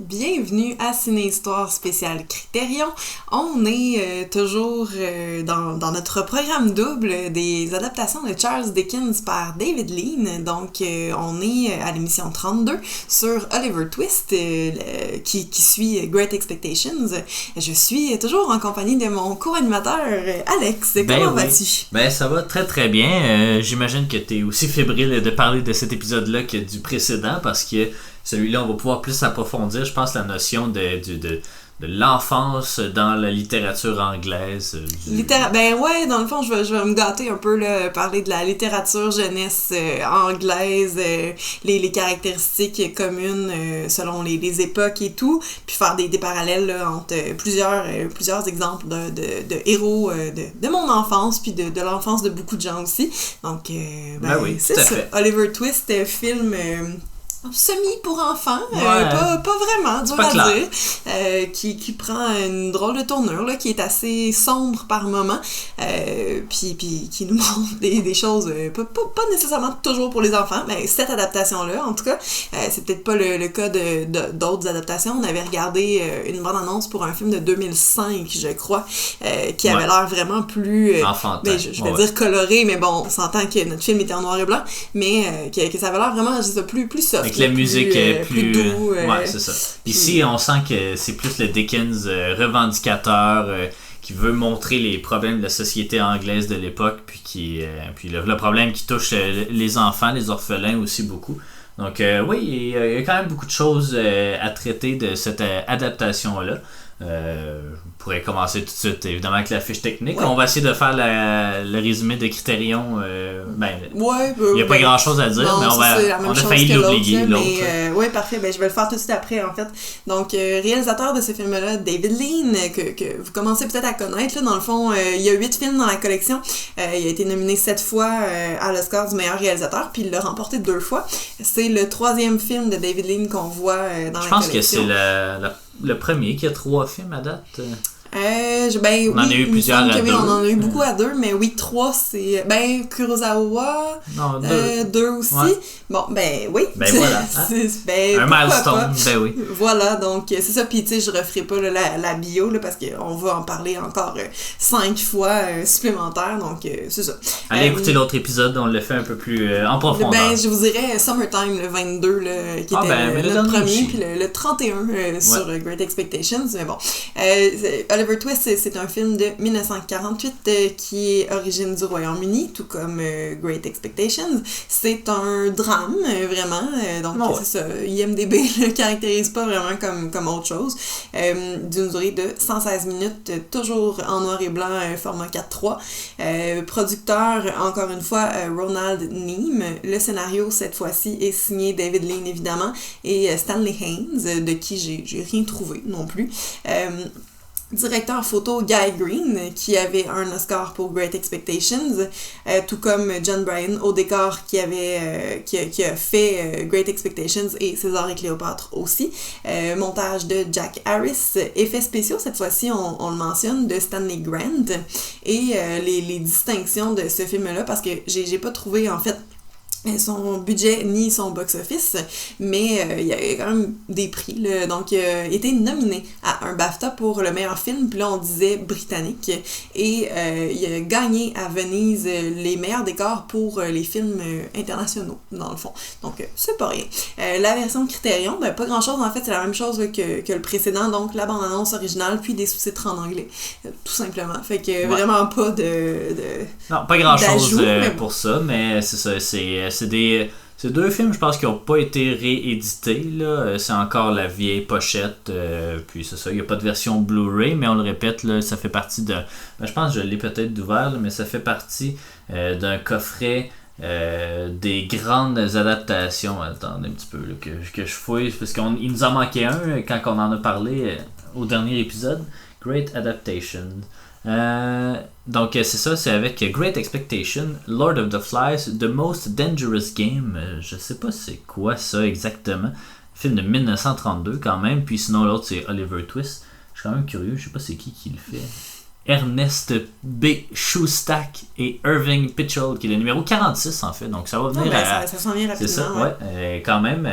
Bienvenue à Ciné-Histoire spéciale Criterion. On est toujours dans notre programme double des adaptations de Charles Dickens par David Lean. Donc, on est à l'émission 32 sur Oliver Twist qui suit Great Expectations. Je suis toujours en compagnie de mon co-animateur Alex. Comment vas-tu? Ben, ça va très très bien. J'imagine que tu es aussi fébrile de parler de cet épisode-là que du précédent parce que celui-là, on va pouvoir plus approfondir, je pense, la notion de l'enfance dans la littérature anglaise. Ben ouais, dans le fond, je vais me gâter un peu, là, parler de la littérature jeunesse anglaise, les caractéristiques communes selon les époques et tout, puis faire des parallèles là, entre plusieurs exemples de héros de mon enfance, puis de l'enfance de beaucoup de gens aussi. Donc, ben oui, c'est ça. Oliver Twist, film... semi pour enfants, pas vraiment, dur à dire, qui prend une drôle de tournure, là, qui est assez sombre par moment, puis qui nous montre des choses pas nécessairement toujours pour les enfants, mais cette adaptation-là, en tout cas, c'est peut-être pas le cas d'autres adaptations. On avait regardé une bande-annonce pour un film de 2005, je crois, qui avait l'air vraiment plus... enfantin. Ben, je vais dire coloré, mais bon, on s'entend que notre film était en noir et blanc, mais que ça avait l'air vraiment, je sais, plus soft. La musique est plus doux. Ouais, c'est ça. Ici, on sent que c'est plus le Dickens revendicateur qui veut montrer les problèmes de la société anglaise de l'époque, puis le problème qui touche les enfants, les orphelins aussi beaucoup. Donc oui, il y a quand même beaucoup de choses à traiter de cette adaptation-là. On pourrait commencer tout de suite évidemment avec la fiche technique. Ouais. On va essayer de faire le résumé de Criterion. Il n'y a pas grand chose à dire, non, mais on a failli l'oublier. Oui, parfait. Ben, je vais le faire tout de suite après, en fait. Donc, réalisateur de ce film-là, David Lean, que vous commencez peut-être à connaître. Là, dans le fond, il y a 8 films dans la collection. Il a été nominé 7 fois à l'Oscar du meilleur réalisateur, puis il l'a remporté 2 fois. C'est le 3e film de David Lean qu'on voit dans la collection. Je pense que c'est le premier qui a 3 films à date. On en a eu plusieurs à 2. On en a eu beaucoup à 2, mais oui, 3, c'est... Kurosawa, 2 aussi. Ouais. Bon, ben oui. Ben voilà. Un milestone, ben oui. Voilà, donc c'est ça. Puis tu sais, je referai pas là, la bio, là, parce qu'on va en parler encore 5 fois supplémentaires, donc c'est ça. Allez écouter l'autre épisode, on le fait un peu plus en profondeur. Ben, je vous dirais Summertime, le 22, là, qui était notre premier, puis le 31 sur Great Expectations, mais bon. Oliver Twist, c'est un film de 1948 qui est origine du Royaume-Uni, tout comme Great Expectations. C'est un drame, vraiment. Donc, c'est ça. IMDb le caractérise pas vraiment comme autre chose. D'une durée de 116 minutes, toujours en noir et blanc, format 4:3. Producteur, encore une fois, Ronald Neame. Le scénario, cette fois-ci, est signé David Lean, évidemment, et Stanley Haynes, de qui j'ai rien trouvé non plus. Directeur photo Guy Green, qui avait un Oscar pour Great Expectations, tout comme John Bryan au décor qui a fait Great Expectations et César et Cléopâtre aussi. Montage de Jack Harris. Effets spéciaux, cette fois-ci, on le mentionne, de Stanley Grant. Et les distinctions de ce film-là, parce que j'ai pas trouvé, en fait, son budget ni son box-office, mais il y a quand même des prix, là. Donc il a été nominé à un BAFTA pour le meilleur film, puis là on disait britannique, et il a gagné à Venise les meilleurs décors pour les films internationaux, dans le fond. Donc c'est pas rien. La version Criterion, ben pas grand-chose, en fait, c'est la même chose là, que le précédent, donc la bande-annonce originale, puis des sous-titres en anglais, tout simplement. Fait que vraiment pas non, pas grand-chose pour ça, mais c'est ça, c'est 2 films, je pense, qui n'ont pas été réédités, là. C'est encore la vieille pochette, puis c'est ça, il n'y a pas de version Blu-ray, mais on le répète, là, ça fait partie de... je pense que je l'ai peut-être ouvert, là, mais ça fait partie d'un coffret des grandes adaptations. Attendez un petit peu là, que je fouille, parce qu'il nous en manquait un quand on en a parlé au dernier épisode. Great Adaptation. Donc c'est ça, c'est avec Great Expectation, Lord of the Flies, The Most Dangerous Game. Je sais pas c'est quoi ça exactement. Film de 1932 quand même. Puis sinon l'autre c'est Oliver Twist. Je suis quand même curieux, je sais pas c'est qui le fait. Ernest B. Shustak et Irving Pitchell, qui est le numéro 46 en fait. Donc ça va venir ça s'en vient rapidement. C'est ça, ouais. Quand même.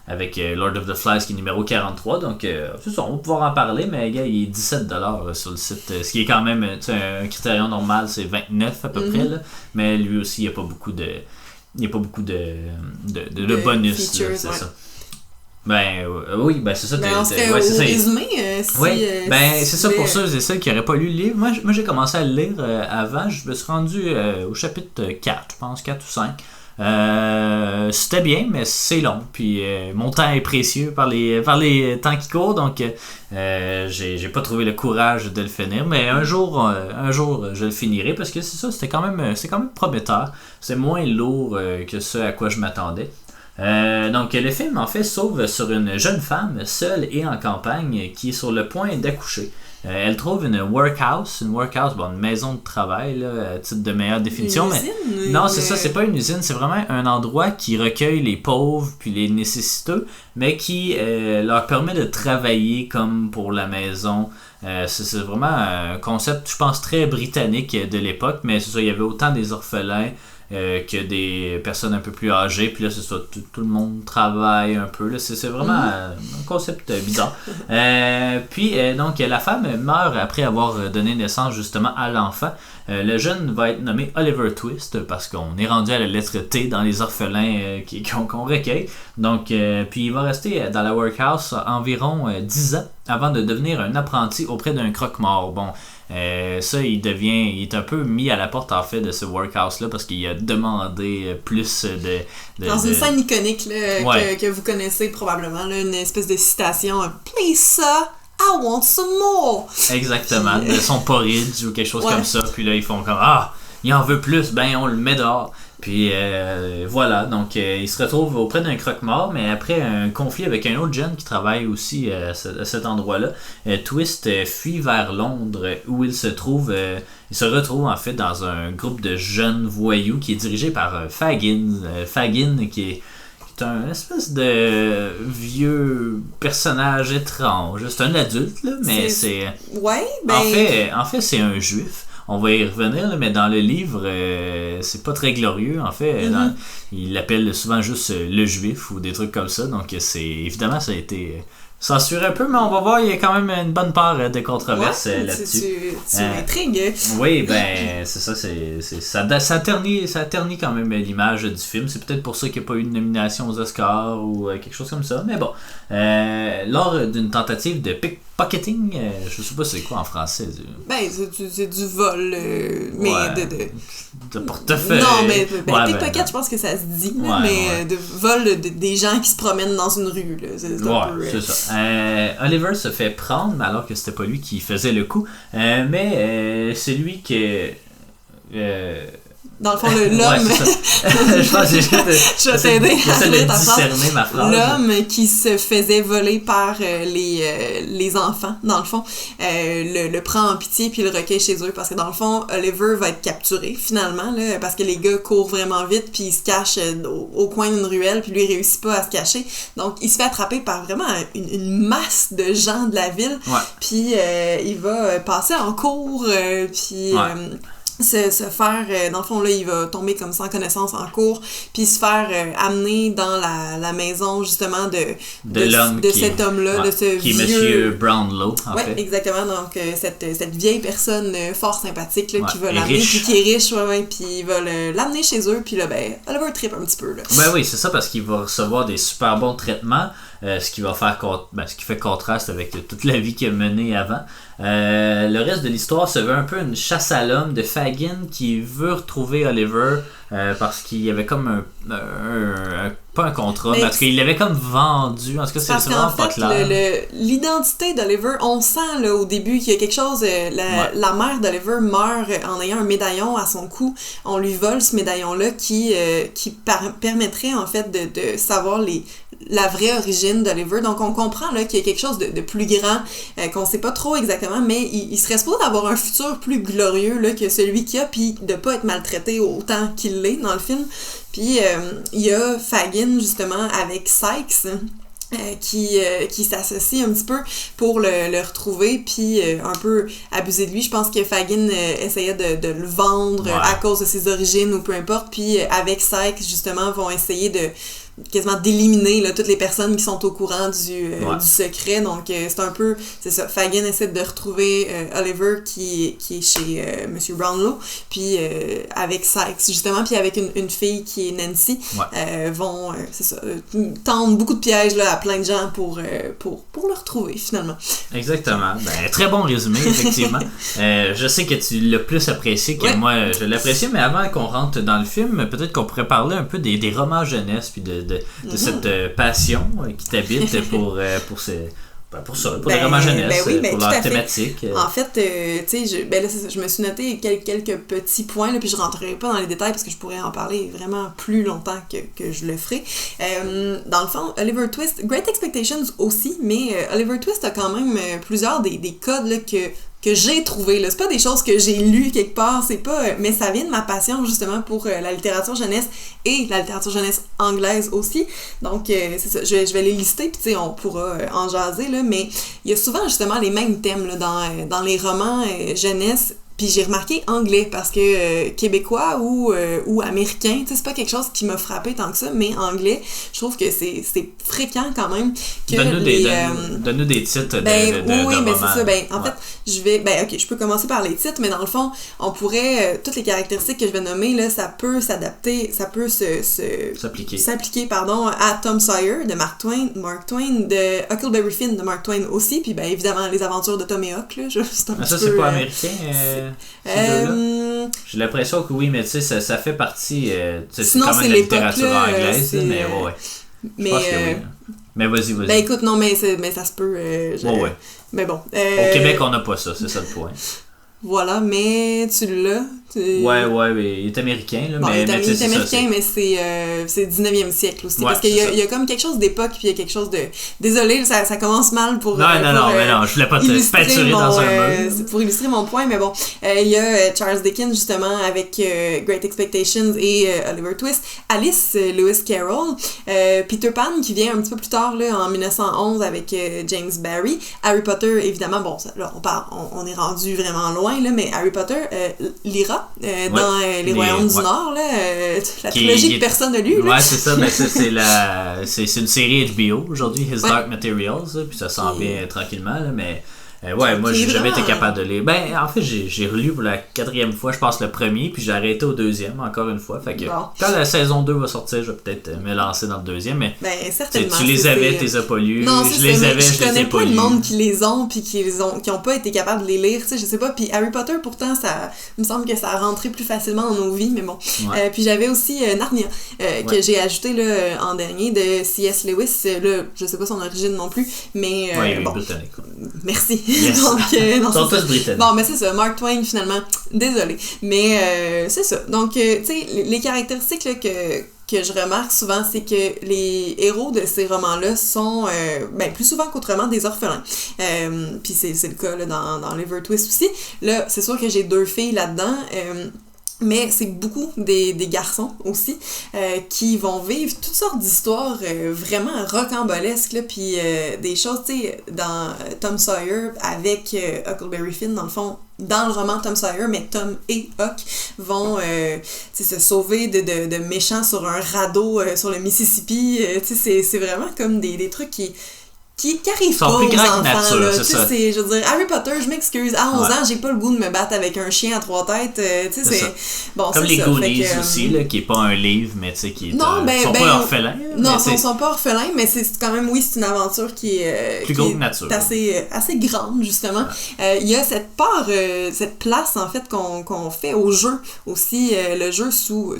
avec Lord of the Flies qui est numéro 43. Donc, c'est ça, on va pouvoir en parler, mais gars, il est 17$ sur le site. Ce qui est quand même, un critérium normal, c'est 29 à peu près. Là, mais lui aussi, il n'y a pas beaucoup de bonus. Features, là, c'est ça. Oui, c'est ça. On serait au résumé. C'est ça pour ceux et celles qui n'auraient pas lu le livre. Moi j'ai commencé à le lire avant. Je me suis rendu au chapitre 4, je pense, 4 ou 5. C'était bien, mais c'est long. Puis mon temps est précieux par les temps qui courent. Donc j'ai pas trouvé le courage de le finir. Mais un jour je le finirai parce que c'est ça, c'est quand même prometteur. C'est moins lourd que ce à quoi je m'attendais. Donc le film en fait s'ouvre sur une jeune femme seule et en campagne qui est sur le point d'accoucher. Elle trouve une workhouse, une maison de travail là, à titre de meilleure définition. Non, c'est ça, c'est pas une usine, c'est vraiment un endroit qui recueille les pauvres puis les nécessiteux, mais qui leur permet de travailler comme pour la maison. C'est vraiment un concept, je pense, très britannique de l'époque, mais c'est ça, il y avait autant des orphelins que des personnes un peu plus âgées, puis là c'est ça, tout le monde travaille un peu là. C'est vraiment un concept bizarre. Donc la femme meurt après avoir donné naissance justement à l'enfant. Le jeune va être nommé Oliver Twist parce qu'on est rendu à la lettre T dans les orphelins qu'on recueille. Donc puis il va rester dans la workhouse environ 10 ans avant de devenir un apprenti auprès d'un croque-mort. Bon, ça, il est un peu mis à la porte en fait de ce workhouse-là parce qu'il a demandé plus de dans une scène iconique là, que vous connaissez probablement, là, une espèce de citation « Please sir, I want some more ». Exactement, de son porridge ou quelque chose comme ça. Puis là, ils font comme « Ah, il en veut plus, on le met dehors ». Puis voilà, donc il se retrouve auprès d'un croque-mort, mais après un conflit avec un autre jeune qui travaille aussi à cet endroit-là, Twist fuit vers Londres où il se retrouve en fait dans un groupe de jeunes voyous qui est dirigé par Fagin. Fagin qui est un espèce de vieux personnage étrange. C'est un adulte, là, mais c'est... Ouais, En fait, c'est un juif. On va y revenir, mais dans le livre, c'est pas très glorieux. En fait, il l'appelle souvent juste le juif ou des trucs comme ça. Donc, évidemment, ça a été censuré un peu, mais on va voir, il y a quand même une bonne part de controverse là-dessus. Tu m'intrigues. Oui, c'est ça. Ça ternit quand même l'image du film. C'est peut-être pour ça qu'il n'y a pas eu de nomination aux Oscars ou quelque chose comme ça. Mais bon, lors d'une tentative de pickpocketing, je sais pas c'est quoi en français. C'est du vol, mais de portefeuille. Non, mais pickpocket, je pense que ça se dit, mais de vol des gens qui se promènent dans une rue. Là, c'est ça. Oliver se fait prendre, alors que c'était pas lui qui faisait le coup, mais c'est lui qui... Dans le fond, l'homme... je pense que je vais t'aider à discerner ma phrase. L'homme qui se faisait voler par les enfants, dans le fond, le prend en pitié puis le recueille chez eux parce que dans le fond, Oliver va être capturé finalement là, parce que les gars courent vraiment vite puis ils se cachent au coin d'une ruelle puis lui il réussit pas à se cacher. Donc il se fait attraper par vraiment une masse de gens de la ville puis il va passer en cours puis... se faire, dans le fond là il va tomber comme sans connaissance en cours puis se faire amener dans la maison justement de cet homme-là, de ce qui vieux... est Monsieur Brownlow en fait. Exactement, donc cette vieille personne fort sympathique là, qui va l'amener puis qui est riche, puis il va l'amener chez eux puis là Oliver trip un petit peu là. Oui, c'est ça parce qu'il va recevoir des super bons traitements. Ce qui fait contraste avec toute la vie qu'il a menée avant. Le reste de l'histoire se veut un peu une chasse à l'homme de Fagin qui veut retrouver Oliver parce qu'il y avait comme pas un contrat, mais en tout cas, il l'avait comme vendu. En tout cas, c'est vraiment pas clair. L'identité d'Oliver, on sent là, au début qu'il y a quelque chose. La mère d'Oliver meurt en ayant un médaillon à son cou. On lui vole ce médaillon-là qui permettrait en fait de savoir la vraie origine d'Oliver. Donc, on comprend là, qu'il y a quelque chose de plus grand qu'on sait pas trop exactement, mais il serait supposé avoir un futur plus glorieux là, que celui qu'il a, puis de pas être maltraité autant qu'il l'est dans le film. Puis il y a Fagin justement avec Sykes qui s'associe un petit peu pour le retrouver puis un peu abuser de lui. Je pense que Fagin essayait de le vendre à cause de ses origines ou peu importe, puis avec Sykes justement vont essayer quasiment d'éliminer là, toutes les personnes qui sont au courant du secret. Donc, c'est un peu, c'est ça, Fagin essaie de retrouver Oliver qui est chez Monsieur Brownlow, puis avec Sykes, justement, puis avec une fille qui est Nancy, vont, c'est ça, tendre beaucoup de pièges là, à plein de gens pour le retrouver, finalement. Exactement. Ben, très bon résumé, effectivement. Je sais que tu l'as plus apprécié que moi, je l'apprécie, mais avant qu'on rentre dans le film, peut-être qu'on pourrait parler un peu des romans jeunesse, puis de cette passion qui t'habite pour ces... pour ça, pour les romans jeunesse, pour leur thématique. En fait, tu sais, là, c'est ça, je me suis noté quelques petits points, là, puis je rentrerai pas dans les détails parce que je pourrais en parler vraiment plus longtemps que je le ferai. Dans le fond, Oliver Twist, Great Expectations aussi, mais Oliver Twist a quand même plusieurs des codes là, que j'ai trouvé, là. C'est pas des choses que j'ai lues quelque part, c'est pas... mais ça vient de ma passion, justement, pour la littérature jeunesse et la littérature jeunesse anglaise aussi. Donc, c'est ça, je vais les lister, puis tu sais, on pourra en jaser, là, mais il y a souvent, justement, les mêmes thèmes, là, dans les romans jeunesse. Puis j'ai remarqué anglais parce que québécois ou américain, tu sais, c'est pas quelque chose qui m'a frappé tant que ça, mais anglais, je trouve que c'est fréquent quand même que donne-nous des titres de romans. Mais c'est ça. En fait, je peux commencer par les titres, mais dans le fond, on pourrait toutes les caractéristiques que je vais nommer là, ça peut s'adapter, ça peut s'appliquer à Tom Sawyer de Mark Twain, de Huckleberry Finn de Mark Twain aussi, puis évidemment les aventures de Tom et Huck là, c'est pas américain. J'ai l'impression que oui, mais tu sais, ça fait partie. C'est quand même la littérature anglaise, mais ouais. Je pense que oui. Mais vas-y. Ben écoute, non, mais ça se peut. Mais bon. Au Québec, on n'a pas ça, c'est ça le point. Voilà, mais tu l'as. Ouais, mais il est américain, là. Il est américain, mais c'est 19e siècle aussi. Parce qu'il y a comme quelque chose d'époque, puis il y a quelque chose de... Désolé, ça commence mal pour... Non, je voulais pas te peinturer dans un mur. C'est pour illustrer mon point, mais bon. Il y a Charles Dickens, justement, avec Great Expectations et Oliver Twist. Alice, Lewis Carroll. Peter Pan, qui vient un petit peu plus tard, là, en 1911, avec James Barrie. Harry Potter, évidemment, bon, là, on est rendu vraiment loin, là, mais Harry Potter, Lyra, dans Les Royaumes du Nord, là, la trilogie que personne n'a lue. Ouais, c'est ça, mais c'est une série HBO aujourd'hui, His Dark Materials, là, puis ça s'en vient tranquillement, là, mais moi j'ai jamais été capable de lire. En fait, j'ai relu pour la 4e fois, je pense le premier, puis j'ai arrêté au 2e encore une fois. Fait que quand la saison 2 va sortir, je vais peut-être me lancer dans le 2e, mais certainement, tu les avais, tu les as pas lus. Non, je les avais, je les ai pas lus. Je connais pas le monde qui les ont puis qui ont pas été capables de les lire, tu sais, je sais pas. Puis Harry Potter, pourtant, ça il me semble que ça a rentré plus facilement dans nos vies, mais bon. Puis j'avais aussi Narnia, que j'ai ajouté là, en dernier, de C.S. Lewis. Là, je sais pas son origine non plus, mais bon. Britannique. Merci. Yes. Donc, Ils sont tous britanniques. Bon, mais c'est ça, Mark Twain, finalement. Désolée. Mais c'est ça. Donc, tu sais, les caractéristiques là, que je remarque souvent, c'est que les héros de ces romans-là sont, plus souvent qu'autrement, des orphelins. Puis c'est le cas là, dans Oliver Twist aussi. Là, c'est sûr que j'ai 2 filles là-dedans. Mais c'est beaucoup des garçons aussi qui vont vivre toutes sortes d'histoires vraiment rocambolesques, là, puis des choses, tu sais, dans Tom Sawyer avec Huckleberry Finn, dans le fond, dans le roman Tom Sawyer, mais Tom et Huck vont se sauver de méchants sur un radeau sur le Mississippi. Tu sais, c'est vraiment comme des trucs qui arrivent pas aux enfants, nature, là. Je veux dire, Harry Potter, je m'excuse, à 11 ans, j'ai pas le goût de me battre avec un chien à 3 têtes, tu sais, c'est... Bon, comme les Goonies aussi, là, qui est pas un livre, mais tu sais, qui est... Ils sont pas orphelins. Non, ils sont pas orphelins, mais c'est quand même, oui, c'est une aventure qui est... plus gros que nature. assez grande, justement. Il y a cette part, cette place, en fait, qu'on fait au jeu aussi, le jeu sous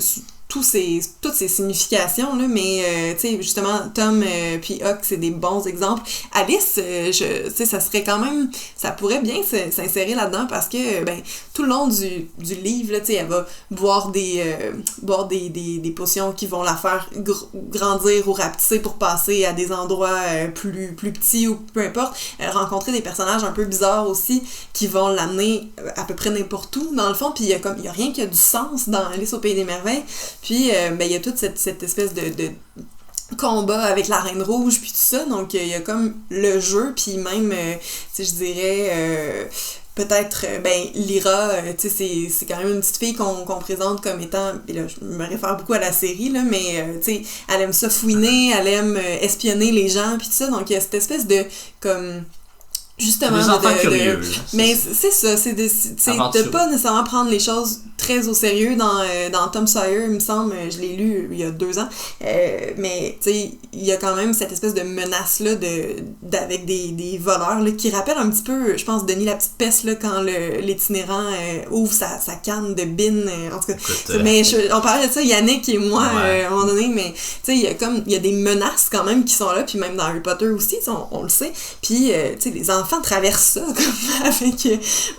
toutes ces significations, là, mais tu sais, justement, Tom puis Huck, c'est des bons exemples. Alice, tu sais, ça serait quand même, ça pourrait bien s'insérer là-dedans parce que, tout le long du livre, là, tu sais, elle va boire des potions qui vont la faire grandir ou rapetisser pour passer à des endroits plus petits ou peu importe. Rencontrer des personnages un peu bizarres aussi qui vont l'amener à peu près n'importe où, dans le fond, puis il y a rien qui a du sens dans Alice au Pays des Merveilles. Puis, il y a toute cette espèce de combat avec la Reine Rouge, puis tout ça. Donc, il y a comme le jeu, puis même, je dirais, peut-être, Lyra, tu sais, c'est quand même une petite fille qu'on présente comme étant, et là, je me réfère beaucoup à la série, là, mais, tu sais, elle aime ça fouiner, elle aime espionner les gens, puis tout ça, donc il y a cette espèce de, comme... Justement, des enfants curieux. Mais c'est ça, c'est de pas nécessairement prendre les choses très au sérieux dans Tom Sawyer, il me semble, je l'ai lu il y a 2 ans, mais tu sais, il y a quand même cette espèce de menace-là avec des voleurs là, qui rappelle un petit peu, je pense, Denis la petite peste, là, quand l'itinérant ouvre sa canne de bin, en tout cas. Écoute, mais on parlait de ça, Yannick et moi, à un moment donné, mais tu sais, il y a des menaces quand même qui sont là, puis même dans Harry Potter aussi, on le sait, puis tu sais, les enfants traversent ça comme avec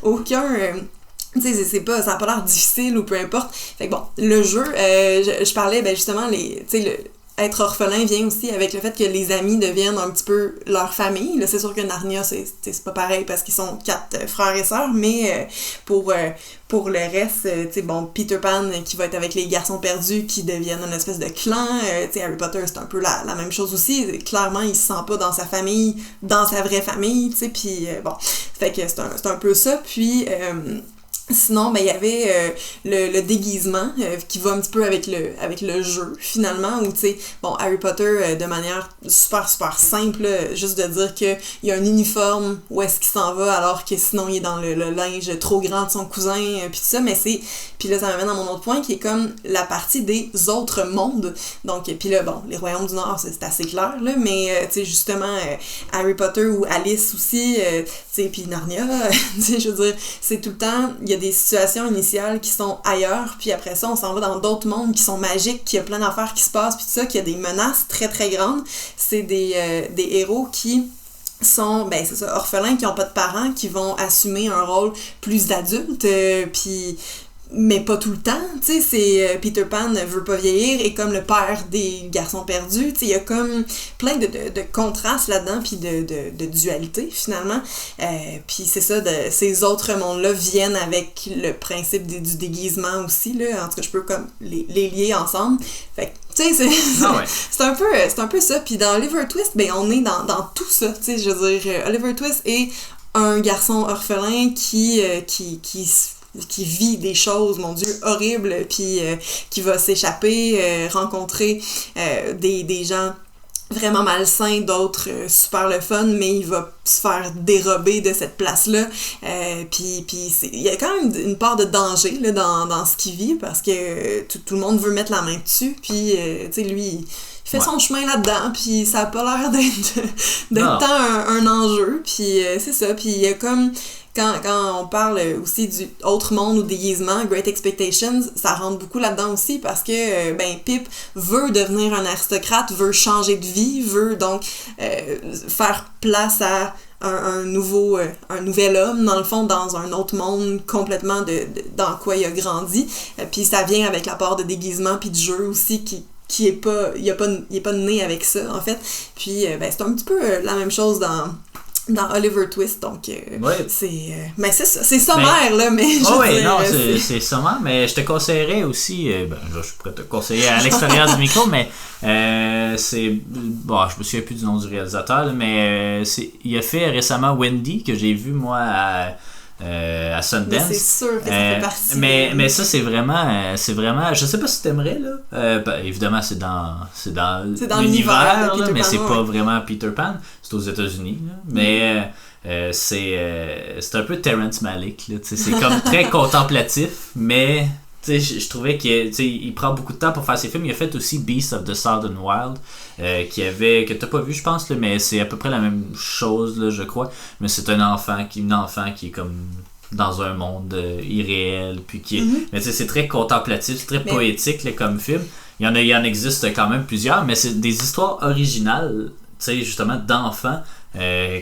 aucun... tu sais, ça n'a pas l'air difficile ou peu importe. Fait que bon, le jeu, je parlais, justement, tu sais, être orphelin vient aussi avec le fait que les amis deviennent un petit peu leur famille. Là, c'est sûr que Narnia, c'est pas pareil parce qu'ils sont 4 frères et sœurs, mais pour le reste, tu sais, bon, Peter Pan qui va être avec les garçons perdus qui deviennent une espèce de clan. Tu sais, Harry Potter, c'est un peu la même chose aussi. Clairement, il se sent pas dans sa famille, dans sa vraie famille, tu sais, puis bon. Fait que c'est un peu ça. Puis... sinon, il y avait le déguisement qui va un petit peu avec le jeu, finalement, où, tu sais, bon, Harry Potter, de manière super, super simple, juste de dire qu'il y a un uniforme, où est-ce qu'il s'en va, alors que sinon, il est dans le linge trop grand de son cousin, puis tout ça, mais c'est... Puis là, ça m'amène à mon autre point, qui est comme la partie des autres mondes. Donc, puis là, bon, les Royaumes du Nord, c'est assez clair, là, mais, tu sais, justement, Harry Potter ou Alice aussi, tu sais, puis Narnia, tu sais, je veux dire, c'est tout le temps... Il y a des situations initiales qui sont ailleurs, puis après ça, on s'en va dans d'autres mondes qui sont magiques, qu'il y a plein d'affaires qui se passent, puis tout ça, qu'il y a des menaces très, très grandes. C'est des héros qui sont, c'est ça, orphelins, qui n'ont pas de parents, qui vont assumer un rôle plus d'adulte, puis... mais pas tout le temps, tu sais, c'est Peter Pan veut pas vieillir et comme le père des garçons perdus, tu sais, il y a comme plein de contrastes là-dedans puis de dualité finalement, puis c'est ça, ces autres mondes-là viennent avec le principe du déguisement aussi, là, en tout cas je peux comme les lier ensemble, fait que tu sais, c'est un peu ça, puis dans Oliver Twist, on est dans tout ça, tu sais, je veux dire, Oliver Twist est un garçon orphelin qui vit des choses, mon Dieu, horribles, puis qui va s'échapper, rencontrer des gens vraiment malsains, d'autres super le fun, mais il va se faire dérober de cette place-là. Puis il y a quand même une part de danger là, dans ce qu'il vit, parce que tout le monde veut mettre la main dessus, puis tu sais, lui... il fait son chemin là-dedans, puis ça a pas l'air d'être tant un enjeu, puis c'est ça, puis il y a comme... Quand on parle aussi du autre monde ou déguisement, Great Expectations, ça rentre beaucoup là-dedans aussi parce que Pip veut devenir un aristocrate, veut changer de vie, veut donc faire place à un nouvel homme, dans le fond, dans un autre monde complètement dans quoi il a grandi. Puis ça vient avec la part de déguisement puis de jeu aussi qui est pas, il est pas né avec ça, en fait. Puis c'est un petit peu la même chose dans Oliver Twist, donc c'est ça, c'est sommaire là, mais c'est sommaire, mais je te conseillerais aussi, je suis prêt à te conseiller à l'extérieur du micro, mais je me souviens plus du nom du réalisateur là, mais il a fait récemment Wendy que j'ai vu moi à Sundance. Mais c'est sûr que ça fait partie. Mais ça c'est vraiment, je sais pas si t'aimerais là. Évidemment c'est dans l'univers là, mais c'est pas vraiment Peter Pan. C'est aux États-Unis là. Mais c'est un peu Terrence Malick là. C'est comme très contemplatif, mais je trouvais qu'il prend beaucoup de temps pour faire ses films. Il a fait aussi Beast of the Southern Wild, que t'as pas vu, je pense, là, mais c'est à peu près la même chose, là, je crois. Mais c'est une enfant qui est comme dans un monde irréel, puis qui est... Mais c'est très contemplatif, c'est très poétique là, comme film. Il y en existe quand même plusieurs, mais c'est des histoires originales, justement, d'enfants.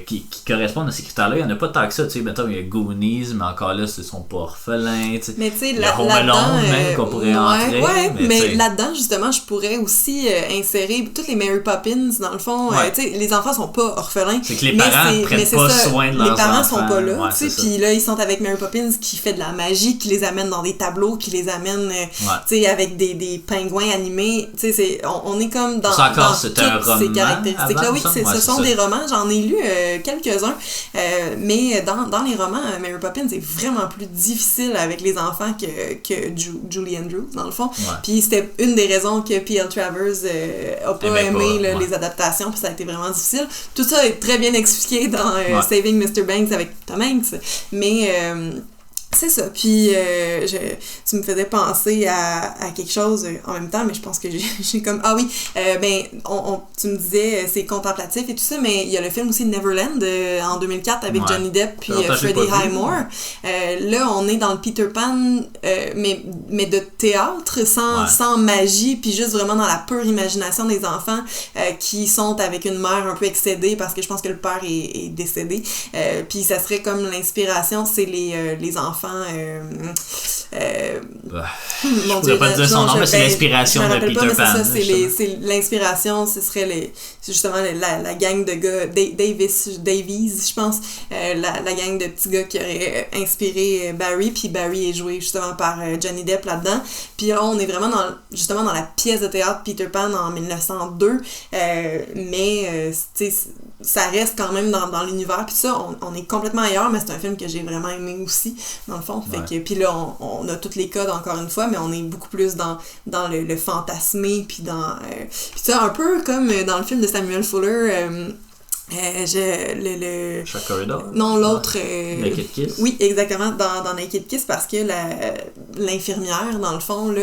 Qui correspondent à ces critères-là. Il n'y en a pas tant que ça. Mettons, il y a Goonies, mais encore là, ce sont pas orphelins. Mais tu sais, il y a Home Alone même qu'on pourrait entrer. Mais là-dedans, justement, je pourrais aussi insérer toutes les Mary Poppins, dans le fond. Les enfants sont pas orphelins. C'est que les parents prennent pas soin de leurs enfants. Les parents sont pas là. Puis là, ils sont avec Mary Poppins qui fait de la magie, qui les amène dans des tableaux, qui les amène avec des pingouins animés. On est comme dans toutes ces caractéristiques-là. Oui, ce sont des romans. J'en ai ai lu quelques-uns, mais dans les romans, Mary Poppins est vraiment plus difficile avec les enfants que Julie Andrews, dans le fond. Puis c'était une des raisons que P.L. Travers a pas aimé les adaptations, puis ça a été vraiment difficile. Tout ça est très bien expliqué dans Saving Mr. Banks avec Tom Hanks, mais c'est ça. Puis tu me faisais penser à quelque chose en même temps, mais je pense que j'ai comme ah oui, tu me disais c'est contemplatif et tout ça, mais il y a le film aussi Neverland en 2004 avec Johnny Depp puis Freddie Highmore. Là on est dans le Peter Pan mais de théâtre sans magie, puis juste vraiment dans la pure imagination des enfants qui sont avec une mère un peu excédée parce que je pense que le père est décédé, puis ça serait comme l'inspiration, c'est les enfants je pourrais pas dire son nom, mais c'est l'inspiration de Peter Pan. C'est l'inspiration, ce serait justement la gang de gars, Davies, je pense, la gang de petits gars qui auraient inspiré Barry, puis Barry est joué justement par Johnny Depp là-dedans. Puis là, on est vraiment justement dans la pièce de théâtre Peter Pan en 1902, mais ça reste quand même dans l'univers, puis ça, on est complètement ailleurs, mais c'est un film que j'ai vraiment aimé aussi, dans le fond. Fait que, puis là, on a tous les codes encore une fois, mais on est beaucoup plus dans le fantasmé, puis dans... puis ça, un peu comme dans le film de Samuel Fuller... Shark Corridor? Non, l'autre... Naked Kiss? Oui, exactement, dans Naked Kiss, parce que l'infirmière, dans le fond, là,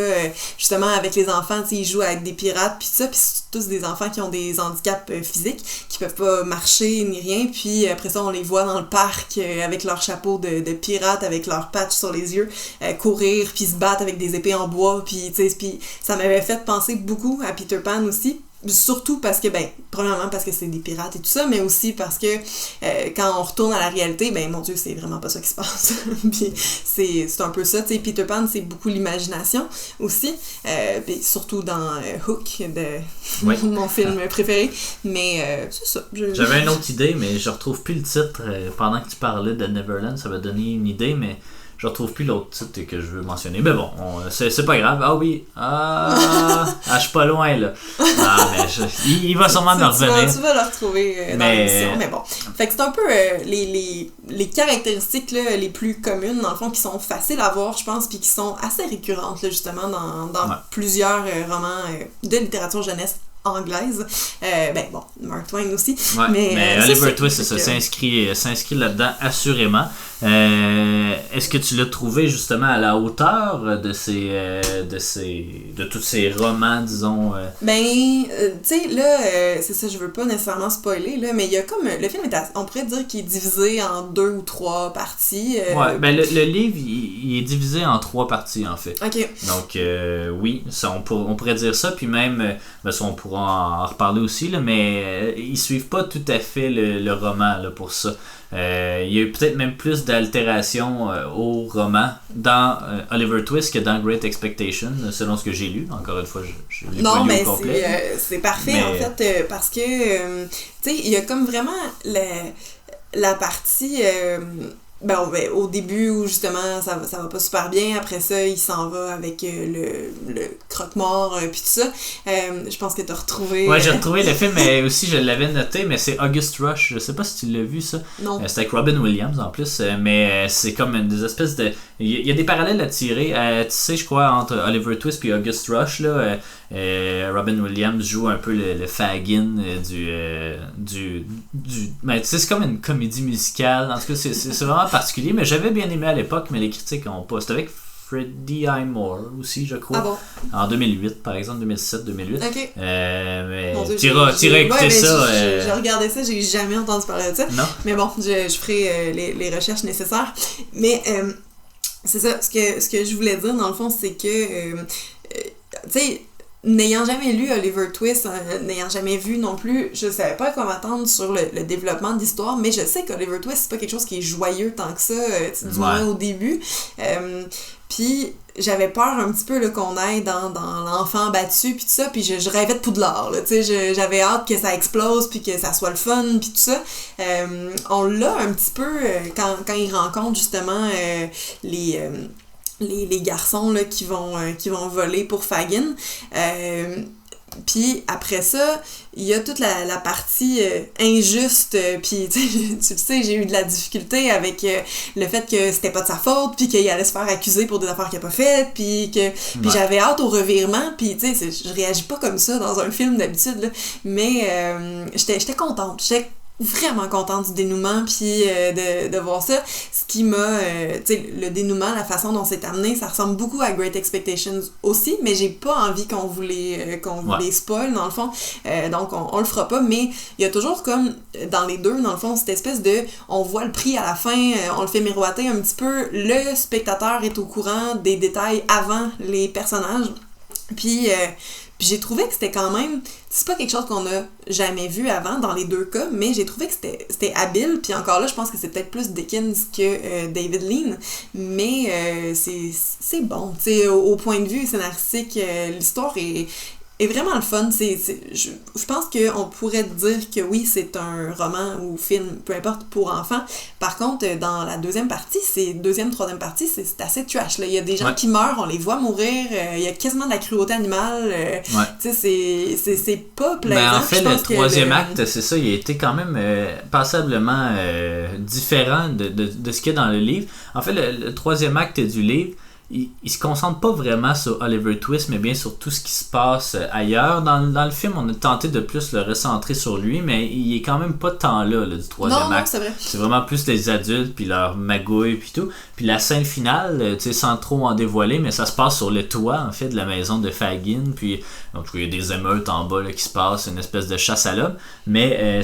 justement, avec les enfants, ils jouent avec des pirates, puis ça, puis c'est tous des enfants qui ont des handicaps physiques, qui peuvent pas marcher ni rien, puis après ça, on les voit dans le parc avec leur chapeau de pirates, avec leur patch sur les yeux, courir, puis se battre avec des épées en bois, puis ça m'avait fait penser beaucoup à Peter Pan aussi. Surtout parce que, premièrement parce que c'est des pirates et tout ça, mais aussi parce que quand on retourne à la réalité, mon Dieu, c'est vraiment pas ça qui se passe. Puis c'est un peu ça, tu sais, Peter Pan, c'est beaucoup l'imagination aussi, puis surtout dans Hook, mon film préféré, mais c'est ça. J'avais une autre idée, mais je retrouve plus le titre. Pendant que tu parlais de Neverland, ça m'a donné une idée, mais je retrouve plus l'autre titre que je veux mentionner. Mais bon, c'est pas grave. Ah oui. Je suis pas loin, là. Il va sûrement me revenir. Tu vas le retrouver dans l'émission. Mais bon. Fait que c'est un peu les caractéristiques là, les plus communes, dans le fond, qui sont faciles à voir, je pense, puis qui sont assez récurrentes, là, justement, dans plusieurs romans de littérature jeunesse anglaise. Mark Twain aussi. Ouais, mais Oliver Twist, ça s'inscrit là-dedans, assurément. Est-ce que tu l'as trouvé justement à la hauteur de tous ces romans, disons? Tu sais, là, c'est ça, je veux pas nécessairement spoiler, là, mais il y a comme, le film on pourrait dire qu'il est divisé en 2 ou 3 parties. Le livre, il est divisé en 3 parties, en fait. OK. Donc, oui, ça, on pourrait dire ça, puis même, ça, on pourra en reparler aussi, là, mais ils suivent pas tout à fait le roman là, pour ça. Il y a eu peut-être même plus d'altération au roman dans Oliver Twist que dans Great Expectation, selon ce que j'ai lu. Encore une fois, je l'ai pas lu au complet. Non, mais c'est parfait, en fait, parce que, tu sais, il y a comme vraiment la partie... au début où justement ça va pas super bien, après ça il s'en va avec le croque-mort puis tout ça. Je pense que t'as retrouvé... Ouais, j'ai retrouvé le film, mais aussi je l'avais noté, mais c'est August Rush, je sais pas si tu l'as vu ça. Non. C'est avec Robin Williams en plus, mais c'est comme des espèces de... Il y a des parallèles à tirer, tu sais, je crois, entre Oliver Twist et August Rush, là. Robin Williams joue un peu le Fagin du mais tu sais, c'est comme une comédie musicale, en tout cas c'est vraiment particulier, mais j'avais bien aimé à l'époque, mais les critiques ont pas. C'était avec Freddie Highmore aussi, je crois. Ah bon? En 2008, par exemple, 2007-2008. OK. Mais tu iras écouter ça. J'ai regardé ça, j'ai jamais entendu parler de ça. Non. Mais bon, je ferai les recherches nécessaires. Mais c'est ça, ce que je voulais dire, dans le fond, c'est que, tu sais, n'ayant jamais lu Oliver Twist, n'ayant jamais vu non plus, je savais pas quoi m'attendre sur le développement d'histoire, mais je sais qu'Oliver Twist, c'est pas quelque chose qui est joyeux tant que ça, du moins au début. Puis j'avais peur un petit peu là, qu'on aille dans l'enfant battu puis tout ça, puis je rêvais de Poudlard, là, tu sais, j'avais hâte que ça explose puis que ça soit le fun puis tout ça. On l'a un petit peu quand il rencontre justement les garçons là, qui vont voler pour Fagin. Puis après ça, il y a toute la partie injuste, puis tu le sais, j'ai eu de la difficulté avec le fait que c'était pas de sa faute, puis qu'il allait se faire accuser pour des affaires qu'il a pas faites, puis j'avais hâte au revirement, puis tu sais, je réagis pas comme ça dans un film d'habitude, là, mais j'étais contente, j'étais vraiment contente du dénouement puis de voir ça. Ce qui m'a tu sais, le dénouement, la façon dont c'est amené, ça ressemble beaucoup à Great Expectations aussi, mais j'ai pas envie qu'on vous les spoil dans le fond, donc on le fera pas, mais il y a toujours comme dans les deux dans le fond cette espèce de on voit le prix à la fin, on le fait miroiter un petit peu, le spectateur est au courant des détails avant les personnages, puis j'ai trouvé que c'était quand même, c'est pas quelque chose qu'on a jamais vu avant dans les deux cas, mais j'ai trouvé que c'était habile, puis encore là, je pense que c'est peut-être plus Dickens que David Lean, mais c'est bon, tu sais, au point de vue scénaristique, l'histoire est vraiment le fun. Je pense qu'on pourrait dire que oui, c'est un roman ou film, peu importe, pour enfants. Par contre, dans la deuxième partie, troisième partie, c'est assez trash, là. Il y a des gens qui meurent, on les voit mourir, il y a quasiment de la cruauté animale. Tu sais, c'est pas plaisant. Ben, en fait, le troisième acte, c'est ça, il a été quand même passablement différent de ce qu'il y a dans le livre. En fait, le troisième acte du livre, il se concentre pas vraiment sur Oliver Twist, mais bien sur tout ce qui se passe ailleurs. Dans le film, on a tenté de plus le recentrer sur lui, mais il est quand même pas tant là du troisième acte. C'est vrai. C'est vraiment plus les adultes, puis leur magouille, puis tout. Puis la scène finale, tu sais, sans trop en dévoiler, mais ça se passe sur le toit, en fait, de la maison de Fagin. Puis, donc, il y a des émeutes en bas là, qui se passent, une espèce de chasse à l'homme. Mais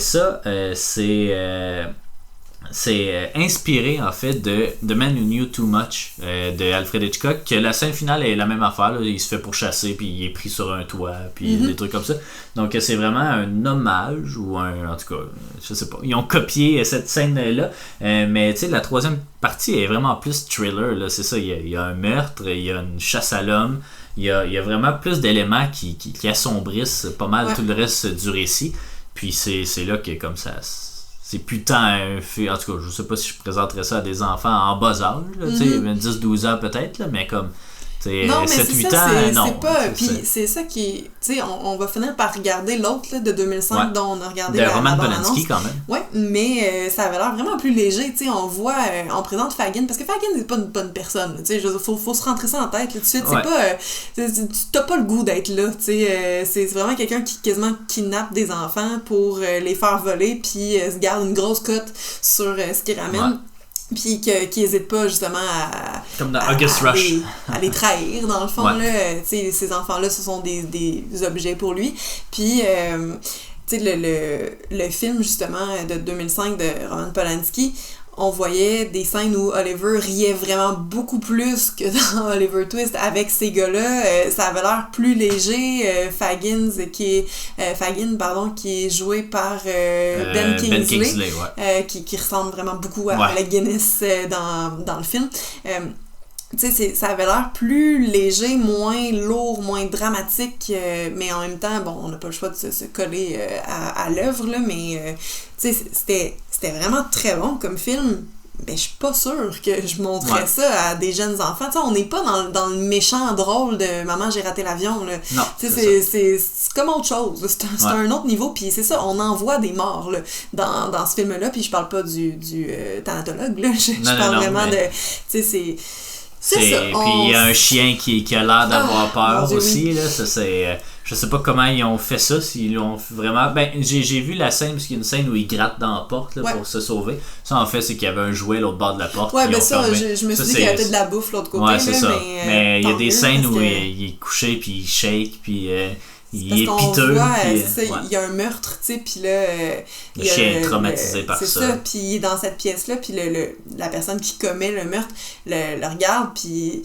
c'est inspiré en fait de The Man Who Knew Too Much de Alfred Hitchcock, que la scène finale est la même affaire, là. Il se fait pourchasser puis il est pris sur un toit puis des trucs comme ça, donc c'est vraiment un hommage ou en tout cas je sais pas, ils ont copié cette scène là, mais tu sais la troisième partie est vraiment plus thriller là. C'est ça, il y a un meurtre, il y a une chasse à l'homme, il y a vraiment plus d'éléments qui assombrissent pas mal tout le reste du récit, puis c'est là que comme ça c'est putain un fait. En tout cas, je sais pas si je présenterais ça à des enfants en bas âge, tu sais, 10-12 ans peut-être, là, mais comme. Non, mais 7-8 ans, non. C'est pas. Puis c'est ça qui. Tu sais, on va finir par regarder l'autre là, de 2005 dont on a regardé de Roman Polanski quand même. Ouais, mais ça avait l'air vraiment plus léger. Tu sais, on voit, on présente Fagin, parce que Fagin c'est pas une bonne personne. Tu sais, faut se rentrer ça en tête là, tout de suite. C'est pas. T'as pas le goût d'être là. Tu sais, c'est vraiment quelqu'un qui quasiment kidnappe des enfants pour les faire voler, puis se garde une grosse cote sur ce qu'ils ramènent. Ouais. Puis qui hésite pas justement à comme dans August Rush à les trahir dans le fond là. Tu sais, ces enfants là ce sont des objets pour lui, puis tu sais le film justement de 2005 de Roman Polanski, on voyait des scènes où Oliver riait vraiment beaucoup plus que dans Oliver Twist avec ces gars-là. Ça avait l'air plus léger. Fagin, qui est joué par Ben Kingsley, qui ressemble vraiment beaucoup à la Guinness dans le film. Tu sais, ça avait l'air plus léger, moins lourd, moins dramatique, mais en même temps, bon, on n'a pas le choix de se coller à l'œuvre, là, mais tu sais, c'était vraiment très bon comme film. Ben, je suis pas sûre que je montrerais ça à des jeunes enfants. Tu sais, on n'est pas dans le méchant drôle de « Maman, j'ai raté l'avion », là. Non, tu sais, c'est comme autre chose. C'est un autre niveau, puis c'est ça, on en voit des morts, là, dans ce film-là, puis je parle pas du thanatologue, là. Je parle vraiment de... Tu sais, c'est ça. Puis il y a un chien qui a l'air d'avoir peur aussi. Là. Ça, je sais pas comment ils ont fait ça, s'ils l'ont vraiment. Ben, j'ai vu la scène, parce qu'il y a une scène où ils grattent dans la porte là, pour se sauver. Ça, en fait, c'est qu'il y avait un jouet à l'autre bord de la porte. Ouais, ben ça, je me suis dit qu'il y avait de la bouffe l'autre côté. Ouais, c'est ça. Mais il y a des scènes où il est couché, puis il shake, puis. Il est piteux. Il y a un meurtre, tu sais, puis là... le chien est traumatisé par ça. C'est ça, puis il est dans cette pièce-là, puis la personne qui commet le meurtre le regarde, puis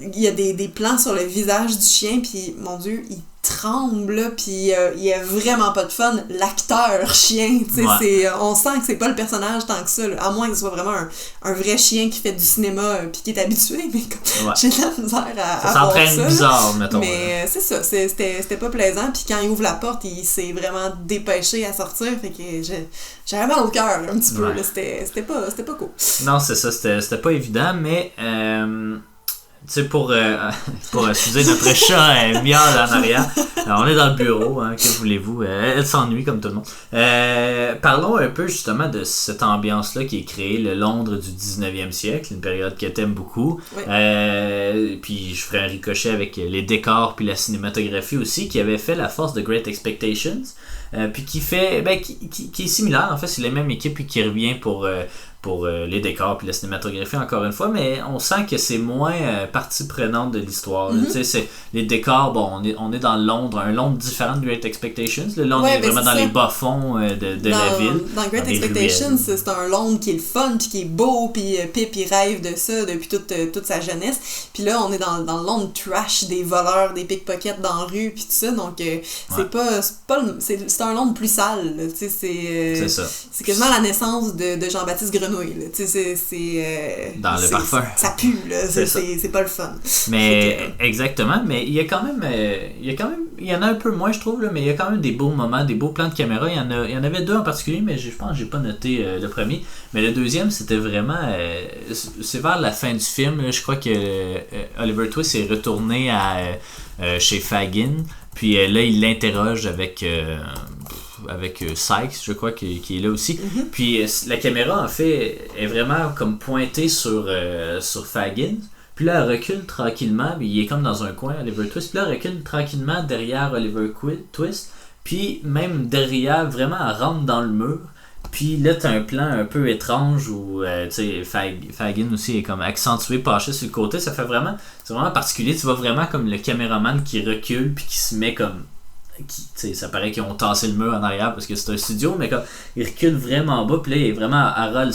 il y a des plans sur le visage du chien, puis mon Dieu, il tremble, puis il y a vraiment pas de fun. L'acteur chien, tu sais, on sent que c'est pas le personnage tant que ça, là, à moins que ce soit vraiment un vrai chien qui fait du cinéma puis qui est habitué, mais j'ai de la misère à ça s'entraîne bizarre, mettons. Mais c'est ça, c'était pas plaisant, puis quand il ouvre la porte, il s'est vraiment dépêché à sortir, fait que j'avais mal au cœur un petit peu, là, c'était pas cool. Non, c'est ça, c'était pas évident, mais sais, pour excuser notre chat miaule en arrière, on est dans le bureau, hein, que voulez-vous, elle s'ennuie comme tout le monde. Parlons un peu justement de cette ambiance-là qui est créée, le Londres du 19e siècle, une période que t'aimes beaucoup. Oui. Puis je ferai un ricochet avec les décors puis la cinématographie aussi, qui avait fait la force de Great Expectations, puis qui est similaire, en fait, c'est la même équipe puis qui revient pour les décors puis la cinématographie encore une fois, mais on sent que c'est moins partie prenante de l'histoire. C'est les décors, bon, on est dans Londres, un Londres différent de Great Expectations. Le Londres est vraiment dans les bas-fonds de la ville. Dans Great Expectations, c'est un Londres qui est le fun puis qui est beau, puis Pip il rêve de ça depuis toute sa jeunesse. Puis là, on est dans le Londres trash des voleurs, des pickpockets dans la rue puis tout ça, donc c'est un Londres plus sale. C'est ça. C'est quasiment la naissance de Jean-Baptiste Grenouille. Dans le parfum. Ça pue, là. C'est pas le fun. Mais exactement, mais il y en a un peu moins, je trouve, là, mais il y a quand même des beaux moments, des beaux plans de caméra. Il y en avait deux en particulier, mais je pense que j'ai pas noté le premier. Mais le deuxième, c'était vraiment c'est vers la fin du film, là, je crois que Oliver Twist est retourné chez Fagin. Puis là, il l'interroge avec Sykes, je crois, qui est là aussi. Mm-hmm. Puis la caméra, en fait, est vraiment comme pointée sur Fagin. Puis là, elle recule tranquillement. Puis il est comme dans un coin, Oliver Twist. Puis là, elle recule tranquillement derrière Oliver Twist. Puis même derrière, vraiment, elle rentre dans le mur. Puis là, t'as un plan un peu étrange où Fagin aussi est comme accentué, penché sur le côté. C'est vraiment particulier. Tu vois vraiment comme le caméraman qui recule puis qui se met comme... ça paraît qu'ils ont tassé le mur en arrière parce que c'est un studio, mais comme il recule vraiment bas, puis là il est vraiment à ras le